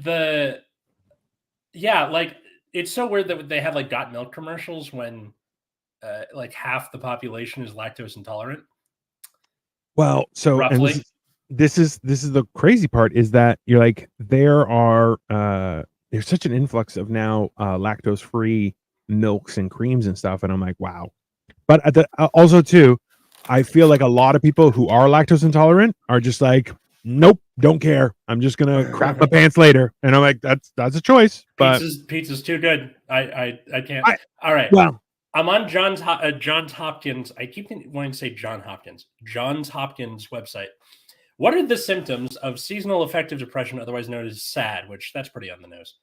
like it's so weird that they have like Got Milk commercials when like half the population is lactose intolerant. Well, so roughly. And this is the crazy part, is that you're like, there's such an influx of now lactose free milks and creams and stuff, and I'm like, wow. But also too, I feel like a lot of people who are lactose intolerant are just like, nope, don't care, I'm just gonna crap my pants later, and I'm like, that's a choice. But Pizza's too good. I can't. All right. Well, I'm on Johns Hopkins. I keep wanting to say Johns Hopkins website. What are the symptoms of seasonal affective depression, otherwise known as SAD? Which that's pretty on the nose.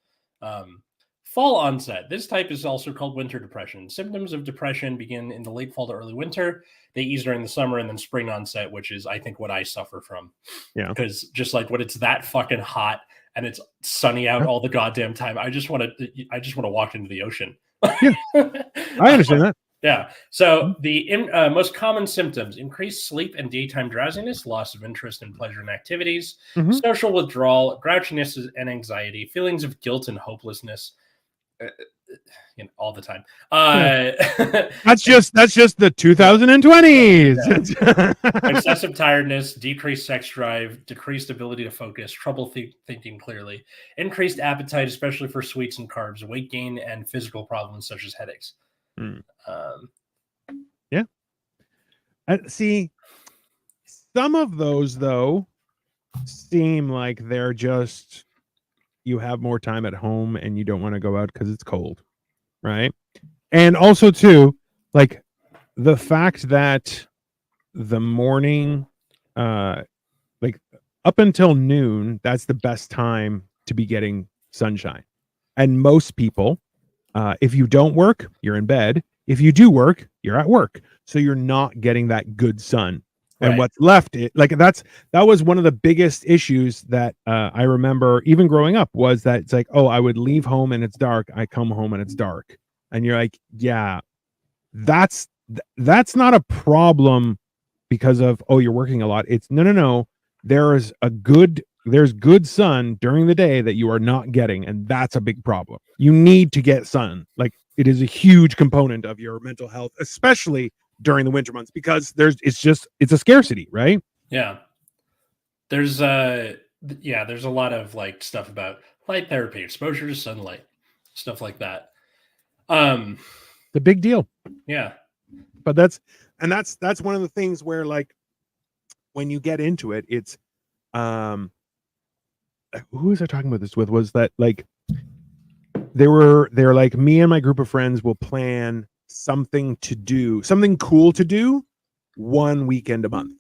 Fall onset. This type is also called winter depression. Symptoms of depression begin in the late fall to early winter. They ease during the summer, and then spring onset, which is, I think, what I suffer from. Yeah. Because just like when it's that fucking hot and it's sunny out all the goddamn time, I just want to walk into the ocean. Yeah, I understand that. Yeah. So the most common symptoms: increased sleep and daytime drowsiness, loss of interest in pleasure and activities, social withdrawal, grouchiness and anxiety, feelings of guilt and hopelessness, all the time. That's just the 2020s. Excessive tiredness, decreased sex drive, decreased ability to focus, trouble thinking clearly, increased appetite, especially for sweets and carbs, weight gain, and physical problems such as headaches. Yeah. See, some of those though seem like they're just, you have more time at home and you don't want to go out because it's cold, right? And also too, like the fact that the morning, like up until noon, that's the best time to be getting sunshine. And most people, if you don't work, you're in bed. If you do work, you're at work. So you're not getting that good sun. And Right. what's left, that was one of the biggest issues that I remember even growing up, was that it's like, oh, I would leave home and it's dark. I come home and it's dark. And you're like, yeah, that's not a problem because of, oh, you're working a lot. It's no. There's good sun during the day that you are not getting, and that's a big problem. You need to get sun. Like, it is a huge component of your mental health, especially during the winter months, because it's a scarcity, right? Yeah. There's a lot of like stuff about light therapy, exposure to sunlight, stuff like that. The big deal. Yeah. But that's one of the things where, like, when you get into it, it's who was I talking about this with? Was that like they're like, me and my group of friends will plan something cool to do one weekend a month,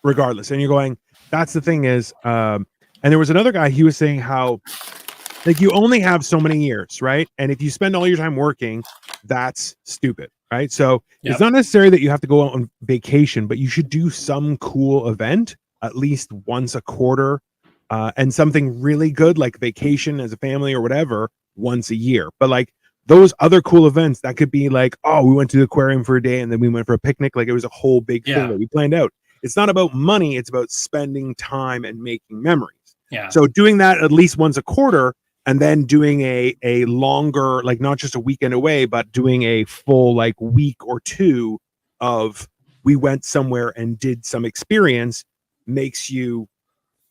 regardless. And you're going, that's the thing is, and there was another guy, he was saying how like you only have so many years, right? And if you spend all your time working, that's stupid, right? So Yep. it's not necessary that you have to go on vacation, but you should do some cool event at least once a quarter, and something really good like vacation as a family or whatever once a year. But like those other cool events, that could be like, oh, we went to the aquarium for a day and then we went for a picnic. Like it was a whole big thing that we planned out. It's not about money, it's about spending time and making memories. Yeah. So doing that at least once a quarter, and then doing a longer, like not just a weekend away, but doing a full like week or two of we went somewhere and did some experience, makes you,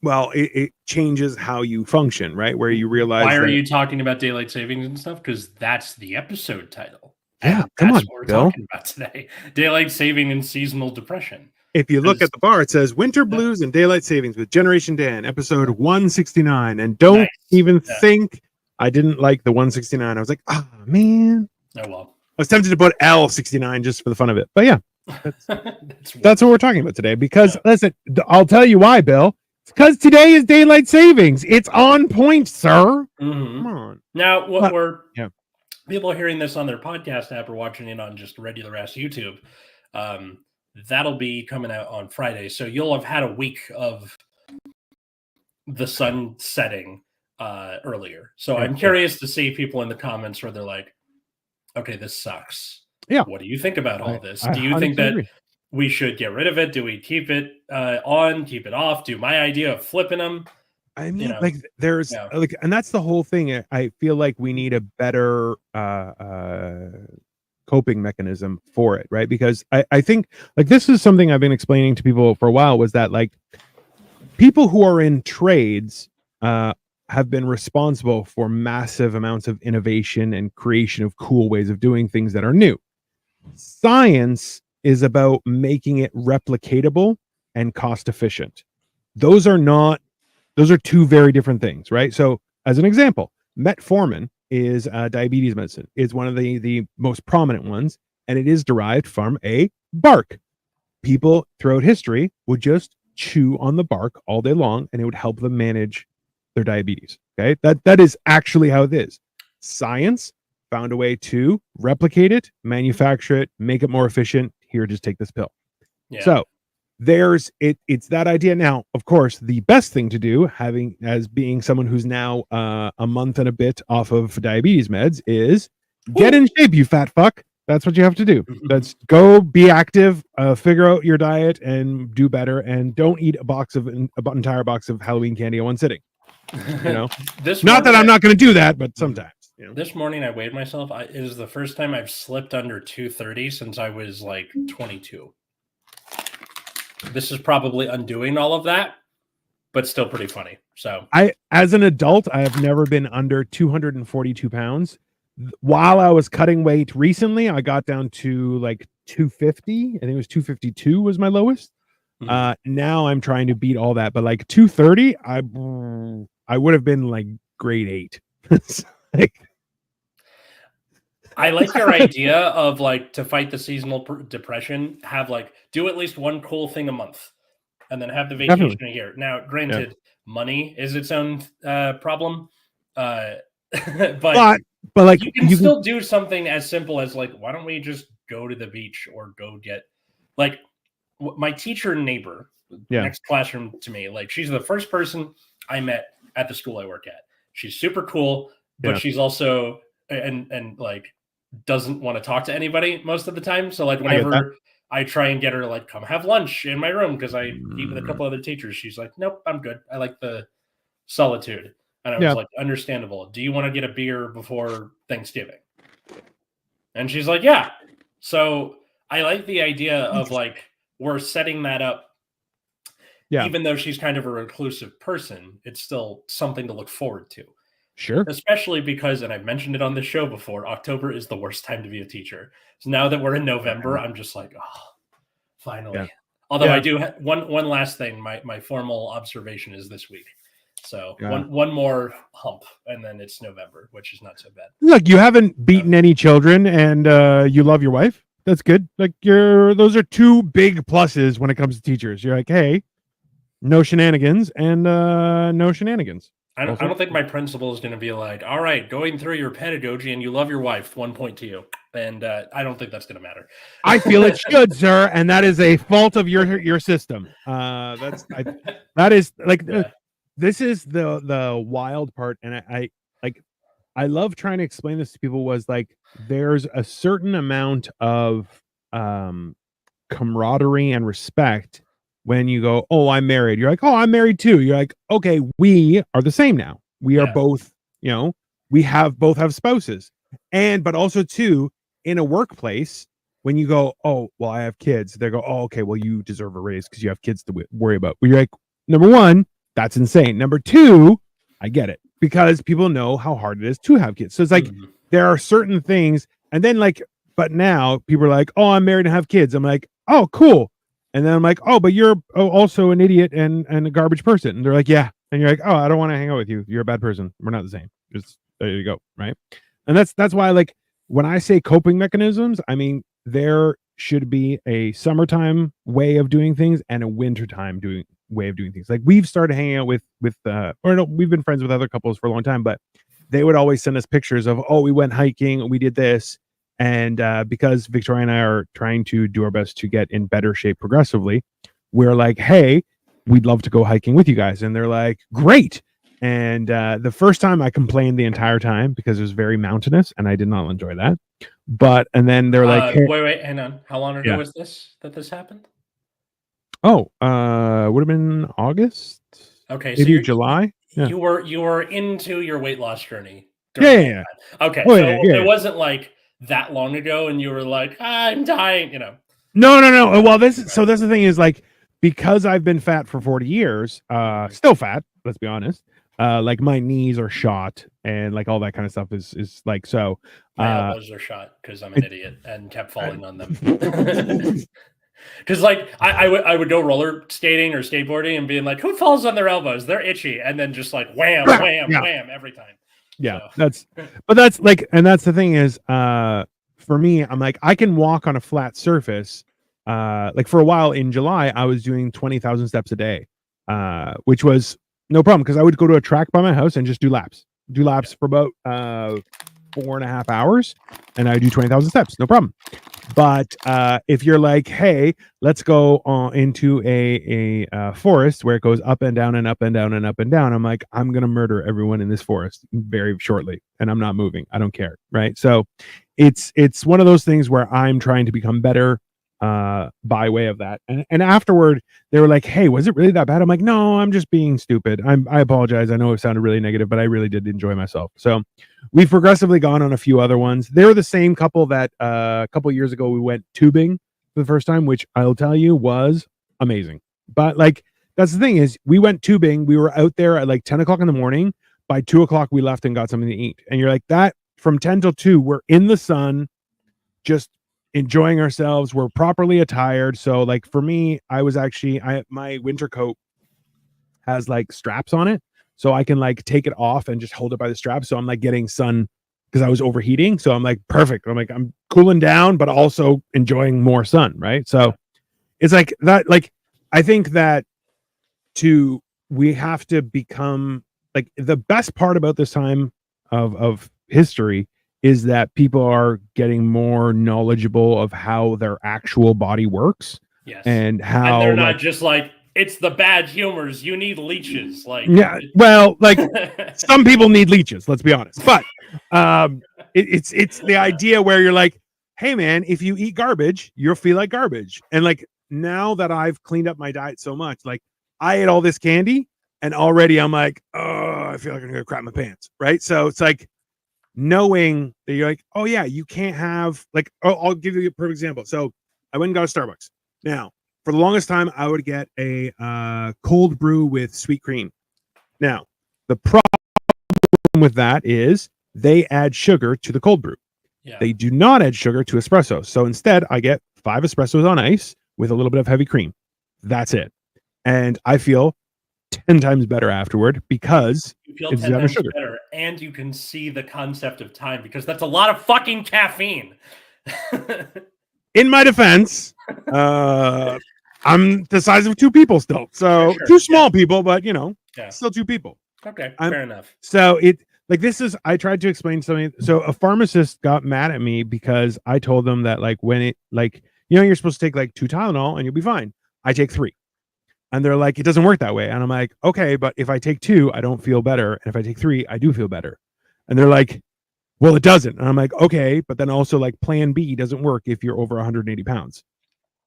well, it changes how you function, right? Where you realize, why are you talking about daylight savings and stuff? Because that's the episode title. Yeah, And come that's on, what we're Bill. talking about today. Daylight saving and seasonal depression. If you look at the bar, it says Winter Blues and Daylight Savings with Generation Dan, episode 169. And don't even think I didn't like the 169. I was like, ah, man. Oh, well. I was tempted to put L69 just for the fun of it. But yeah, that's what we're talking about today. Because, listen, I'll tell you why, Bill. It's because today is Daylight Savings. It's on point, sir. Mm-hmm. Come on. Now, people hearing this on their podcast app or watching it on just regular ass YouTube, that'll be coming out on Friday. So you'll have had a week of the sun setting earlier. So I'm curious to see people in the comments where they're like, okay, this sucks. Yeah. What do you think about all this? I Do you think that agree. we should get rid of it? Do we keep it on, keep it off? Do my idea of flipping them? I mean, like there's like, and that's the whole thing. I feel like we need a better coping mechanism for it, right? Because I think like this is something I've been explaining to people for a while, was that like people who are in trades have been responsible for massive amounts of innovation and creation of cool ways of doing things that are new. Science is about making it replicatable and cost efficient. Those are two very different things, right? So as an example, metformin is diabetes medicine. It's one of the most prominent ones, and it is derived from a bark. People throughout history would just chew on the bark all day long, and it would help them manage their diabetes. Okay, that is actually how it is. Science found a way to replicate it, manufacture it, make it more efficient. Here, just take this pill. Yeah. So it's that idea. Now, of course, the best thing to do, being someone who's now a month and a bit off of diabetes meds, is get in shape, you fat fuck. That's what you have to do. Let's go be active, figure out your diet and do better, and don't eat an entire box of Halloween candy in one sitting. You know, not that I'm not going to do that, but sometimes. You know? This morning I weighed myself. It is the first time I've slipped under 230 since I was like 22. This is probably undoing all of that, but still pretty funny. So as an adult, I have never been under 242 pounds. While I was cutting weight recently, I got down to like 250. I think it was 252 was my lowest. Now I'm trying to beat all that, but like 230, I would have been like grade 8. I like your idea of like, to fight the seasonal depression, have like do at least one cool thing a month, and then have the vacation a year. Now, granted, money is its own problem, but like you can still do something as simple as like, why don't we just go to the beach or go get like my teacher neighbor next classroom to me. Like, she's the first person I met at the school I work at. She's super cool, but she's also and like doesn't want to talk to anybody most of the time. So like whenever I try and get her to like come have lunch in my room because I eat with a couple other teachers, she's like, nope, I'm good. I like the solitude. And I was like, understandable. Do you want to get a beer before Thanksgiving? And she's like, yeah. So I like the idea of like, we're setting that up. Yeah. Even though she's kind of a reclusive person, it's still something to look forward to. Sure. Especially because, and I've mentioned it on the show before, October is the worst time to be a teacher. So now that we're in November, I'm just like, oh, finally. Yeah. Although I do one last thing. My formal observation is this week. So Yeah. one more hump, and then it's November, which is not so bad. Look, you haven't beaten any children, and you love your wife. That's good. Like those are two big pluses when it comes to teachers. You're like, hey, no shenanigans and no shenanigans. I don't think my principal is going to be like, all right, going through your pedagogy and you love your wife, 1 point to you. And I don't think that's going to matter. I feel it should, sir, and that is a fault of your system. That is like this is the wild part, and I love trying to explain this to people. Was like there's a certain amount of camaraderie and respect when you go, oh, I'm married. You're like, oh, I'm married too. You're like, okay, we are the same now. We are both, we both have spouses, but also too in a workplace. When you go, oh, well, I have kids, they go, oh, okay, well, you deserve a raise because you have kids to worry about. You're like, number one, that's insane. Number two, I get it because people know how hard it is to have kids. So it's like there are certain things, and then but now people are like, oh, I'm married and have kids. I'm like, oh, cool. And then I'm like, oh, but you're also an idiot and a garbage person. And they're like, yeah. And you're like, oh, I don't want to hang out with you. You're a bad person. We're not the same. Just there you go, right? And that's why when I say coping mechanisms, I mean there should be a summertime way of doing things and a wintertime way of doing things. Like we've started hanging out we've been friends with other couples for a long time, but they would always send us pictures of, oh, we went hiking, we did this. And because Victoria and I are trying to do our best to get in better shape progressively, we're like, hey, we'd love to go hiking with you guys. And they're like, great. And the first time I complained the entire time because it was very mountainous and I did not enjoy that. And then they're like, hey, wait, hang on. How long ago was this happened? Oh, would have been August. Okay, maybe so July. Yeah. You were into your weight loss journey. Yeah. Okay, so it wasn't like that long ago, and you were like, I'm dying, No. Well, that's the thing is because I've been fat for 40 years, still fat. Let's be honest. My knees are shot and all that kind of stuff is so. My elbows are shot because I'm an idiot and kept falling on them. Because I would go roller skating or skateboarding and being like, who falls on their elbows? They're itchy, and then just wham, wham every time. Yeah, so. that's the thing is, for me, I'm like I can walk on a flat surface. For a while in July, I was doing 20,000 steps a day, which was no problem because I would go to a track by my house and just do laps for about 4.5 hours, and I do 20,000 steps, no problem. But if you're like, hey, let's go into a forest where it goes up and down and up and down and up and down, I'm like, I'm gonna murder everyone in this forest very shortly, and I'm not moving. I don't care, right? So it's one of those things where I'm trying to become better by way of that. And afterward, they were like, hey, was it really that bad? I'm like, no, I'm just being stupid. I apologize. I know it sounded really negative, but I really did enjoy myself. So we've progressively gone on a few other ones. They're the same couple that a couple years ago we went tubing for the first time, which I'll tell you was amazing. But that's the thing is we went tubing. We were out there at 10 o'clock in the morning. By 2 o'clock, we left and got something to eat. And you're like, that from 10 till 2, we're in the sun, just enjoying ourselves. We're properly attired. So for me, I was actually my winter coat has straps on it, so I can take it off and just hold it by the strap. So I'm getting sun because I was overheating. So I'm perfect. I'm cooling down, but also enjoying more sun. Right. So it's that. I think that we have to become the best part about this time of history is that people are getting more knowledgeable of how their actual body works. Yes. And how they're not just it's the bad humors. You need leeches. Yeah, well, some people need leeches, let's be honest. But it's the idea where you're like, hey man, if you eat garbage, you'll feel like garbage. And now that I've cleaned up my diet so much, I ate all this candy and already I'm like, oh, I feel like I'm gonna crap my pants. Right. So it's knowing that you're oh yeah, you can't have I'll give you a perfect example. So I went and got a Starbucks. Now, for the longest time, I would get a cold brew with sweet cream. Now, the problem with that is they add sugar to the cold brew. Yeah. They do not add sugar to espresso. So instead, I get 5 espressos on ice with a little bit of heavy cream. That's it. And I feel 10 times better afterward because you feel it's 10 got no times sugar. better, and you can see the concept of time because that's a lot of fucking caffeine. In my defense, I'm the size of 2 people still. So Sure. 2 small people, but still 2 people. Okay, I'm- fair enough. So I tried to explain something. So a pharmacist got mad at me because I told them that you're supposed to take like 2 Tylenol and you'll be fine. I take 3. And they're like, it doesn't work that way. And I'm like, okay, but if I take 2, I don't feel better. And if I take 3, I do feel better. And they're like, well, it doesn't. And I'm like, okay, but then also like plan B doesn't work if you're over 180 pounds.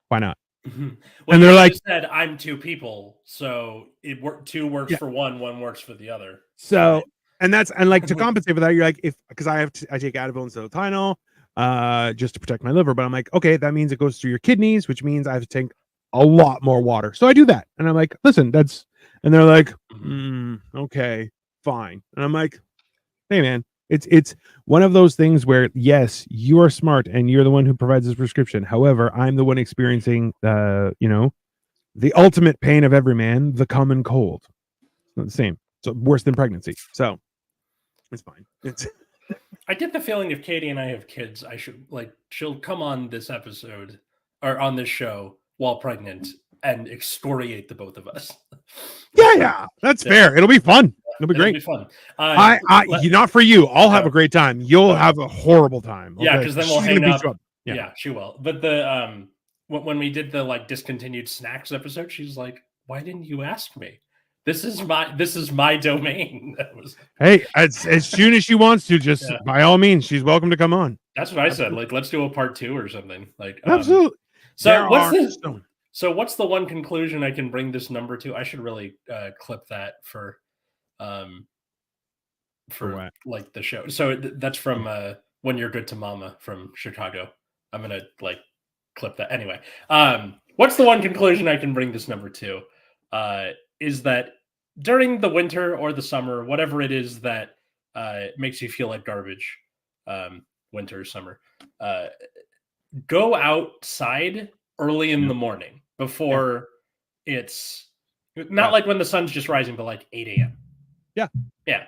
Why not? Well, and they're like, said I'm 2 people, so 2 works for one works for the other. So, and like to compensate for that, you're like, because I take Advil instead of Tylenol, just to protect my liver. But I'm like, okay, that means it goes through your kidneys, which means I have to take a lot more water. So I do that, and I'm like, listen, and they're like, okay, fine. And I'm like, hey man, it's one of those things where yes, you are smart and you're the one who provides this prescription. However, I'm the one experiencing the ultimate pain of every man, the common cold. It's not the same. So worse than pregnancy. So it's fine. I get the feeling if Katie and I have kids, she'll come on this episode or on this show while pregnant and excoriate the both of us. Yeah, that's fair. It'll be fun. It'll be great. It'll be fun. Not for you. I'll have a great time. You'll have a horrible time. Okay? Yeah, because then we'll hang up. Yeah, she will. But the when we did the discontinued snacks episode, she's like, "Why didn't you ask me? This is my domain." Hey, as soon as she wants to, just by all means, she's welcome to come on. That's what I said. Let's do a part 2 or something. Absolutely. So what's the one conclusion I can bring this number to? I should really clip that for like the show. So that's from When You're Good to Mama from Chicago. I'm gonna clip that anyway. What's the one conclusion I can bring this number to? Is that during the winter or the summer, whatever it is that makes you feel like garbage, winter or summer, go outside early in the morning before it's not like when the sun's just rising, but like 8 a.m. Yeah.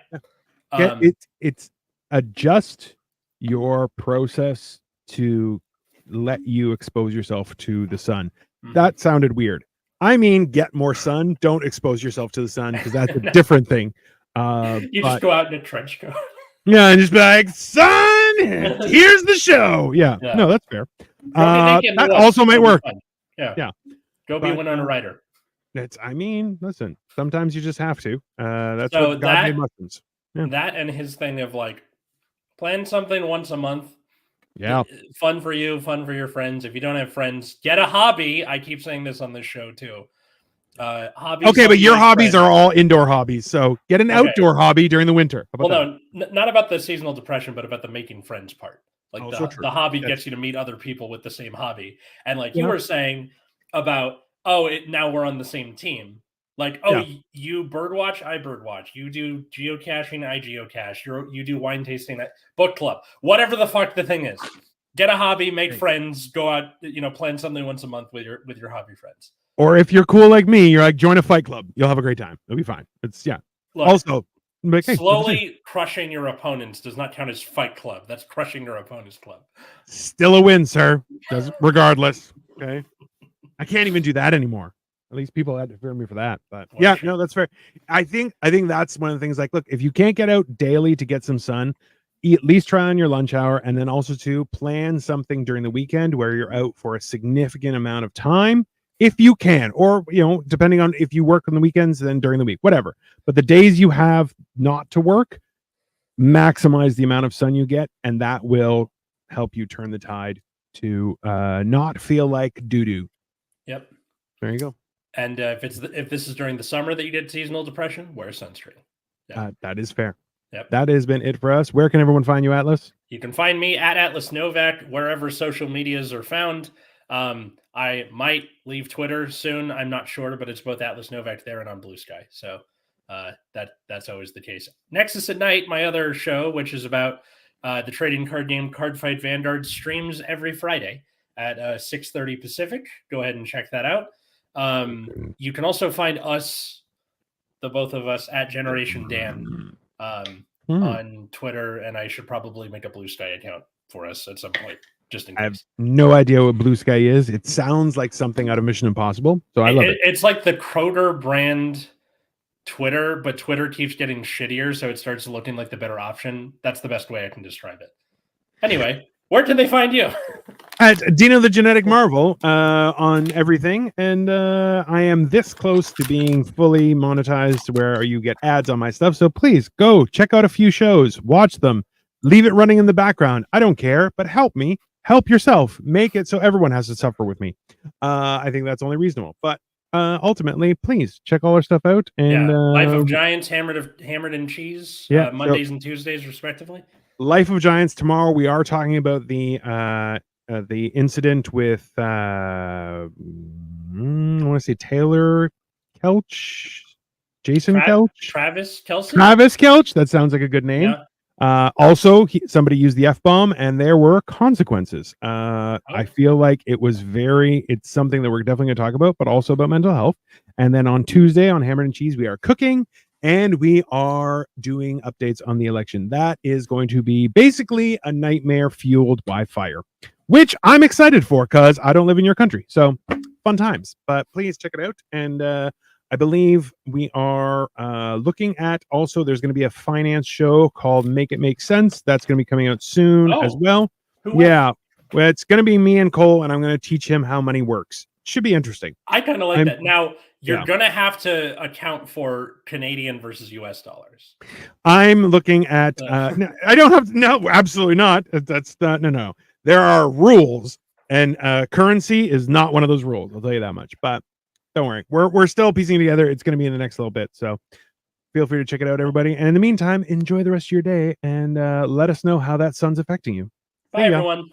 It's adjust your process to let you expose yourself to the sun. That sounded weird. I mean, get more sun. Don't expose yourself to the sun because that's a different thing. Just go out in a trench coat. Yeah, and just be like, sun, here's the show. Yeah. No, that's fair. That also might work. Yeah. Go be Winona Ryder. Listen, sometimes you just have to. That's so what God made mushrooms. Yeah. That and his thing of plan something once a month. Yeah. Fun for you, fun for your friends. If you don't have friends, get a hobby. I keep saying this on this show too. Hobbies. Okay, but your hobbies are all indoor hobbies. So get an outdoor hobby during the winter. No, not about the seasonal depression, but about the making friends part. The hobby gets you to meet other people with the same hobby. And you were saying about, now we're on the same team. You birdwatch, I birdwatch. You do geocaching, I geocache. You do wine tasting, book club. Whatever the fuck the thing is. Get a hobby, make friends, go out, plan something once a month with your hobby friends. Or if you're cool like me, you're join a fight club. You'll have a great time. It'll be fine. Look, also, slowly crushing your opponents does not count as fight club. That's crushing your opponent's club. Still a win, sir. Regardless. Okay. I can't even do that anymore. At least people had to fear me for that. But that's fair. I think that's one of the things. Look, if you can't get out daily to get some sun, at least try on your lunch hour, and then also to plan something during the weekend where you're out for a significant amount of time, if you can, or depending on if you work on the weekends, then during the week, whatever. But the days you have not to work, maximize the amount of sun you get, and that will help you turn the tide to not feel like doo-doo. Yep. There you go. And if this is during the summer that you get seasonal depression, wear sunscreen. Yeah. That is fair. Yep. That has been it for us. Where can everyone find you, Atlas? You can find me at Atlas Novak wherever social medias are found. I might leave Twitter soon. I'm not sure, but it's both Atlas Novak there and on Blue Sky. So that's always the case. Nexus at Night, my other show, which is about the trading card game Cardfight Vanguard, streams every Friday at 6:30 Pacific. Go ahead and check that out. You can also find us the both of us at Generation Dan on Twitter, and I should probably make a Blue Sky account for us at some point, just in I have case. no idea what Blue Sky is. It sounds like something out of Mission Impossible, so I love it. It's like the Kroger brand Twitter, but Twitter keeps getting shittier, so it starts looking like the better option. That's the best way I can describe it. Anyway, where can they find you? At Dino the Genetic Marvel on everything, and I am this close to being fully monetized where you get ads on my stuff, so please go check out a few shows, watch them, leave it running in the background. I don't care, but help me, help yourself, make it so everyone has to suffer with me. I think that's only reasonable, but ultimately, please check all our stuff out. And Life of Giants, Hammered and Cheese, Mondays and Tuesdays respectively. Life of Giants tomorrow. We are talking about the incident with I want to say Taylor Kelch, Jason Kelch, Travis Kelce. Travis Kelch. That sounds like a good name. Yeah. Also, somebody used the F-bomb, and there were consequences. I feel like it's something that we're definitely going to talk about, but also about mental health. And then on Tuesday on Hammered and Cheese, we are cooking, and we are doing updates on the election. That is going to be basically a nightmare fueled by fire, which I'm excited for because I don't live in your country. So fun times, but please check it out. And I believe we are looking at also, there's going to be a finance show called Make It Make Sense. That's going to be coming out soon as well. Yeah. Well, it's going to be me and Cole, and I'm going to teach him how money works. Should be interesting. I kind of like that. Now, you're going to have to account for Canadian versus US dollars. I'm looking at, no, I don't have, no, absolutely not. That's not, no. There are rules, and currency is not one of those rules. I'll tell you that much. But don't worry, we're still piecing together. It's going to be in the next little bit, so feel free to check it out, everybody. And in the meantime, enjoy the rest of your day, and let us know how that sun's affecting you. Bye, everyone.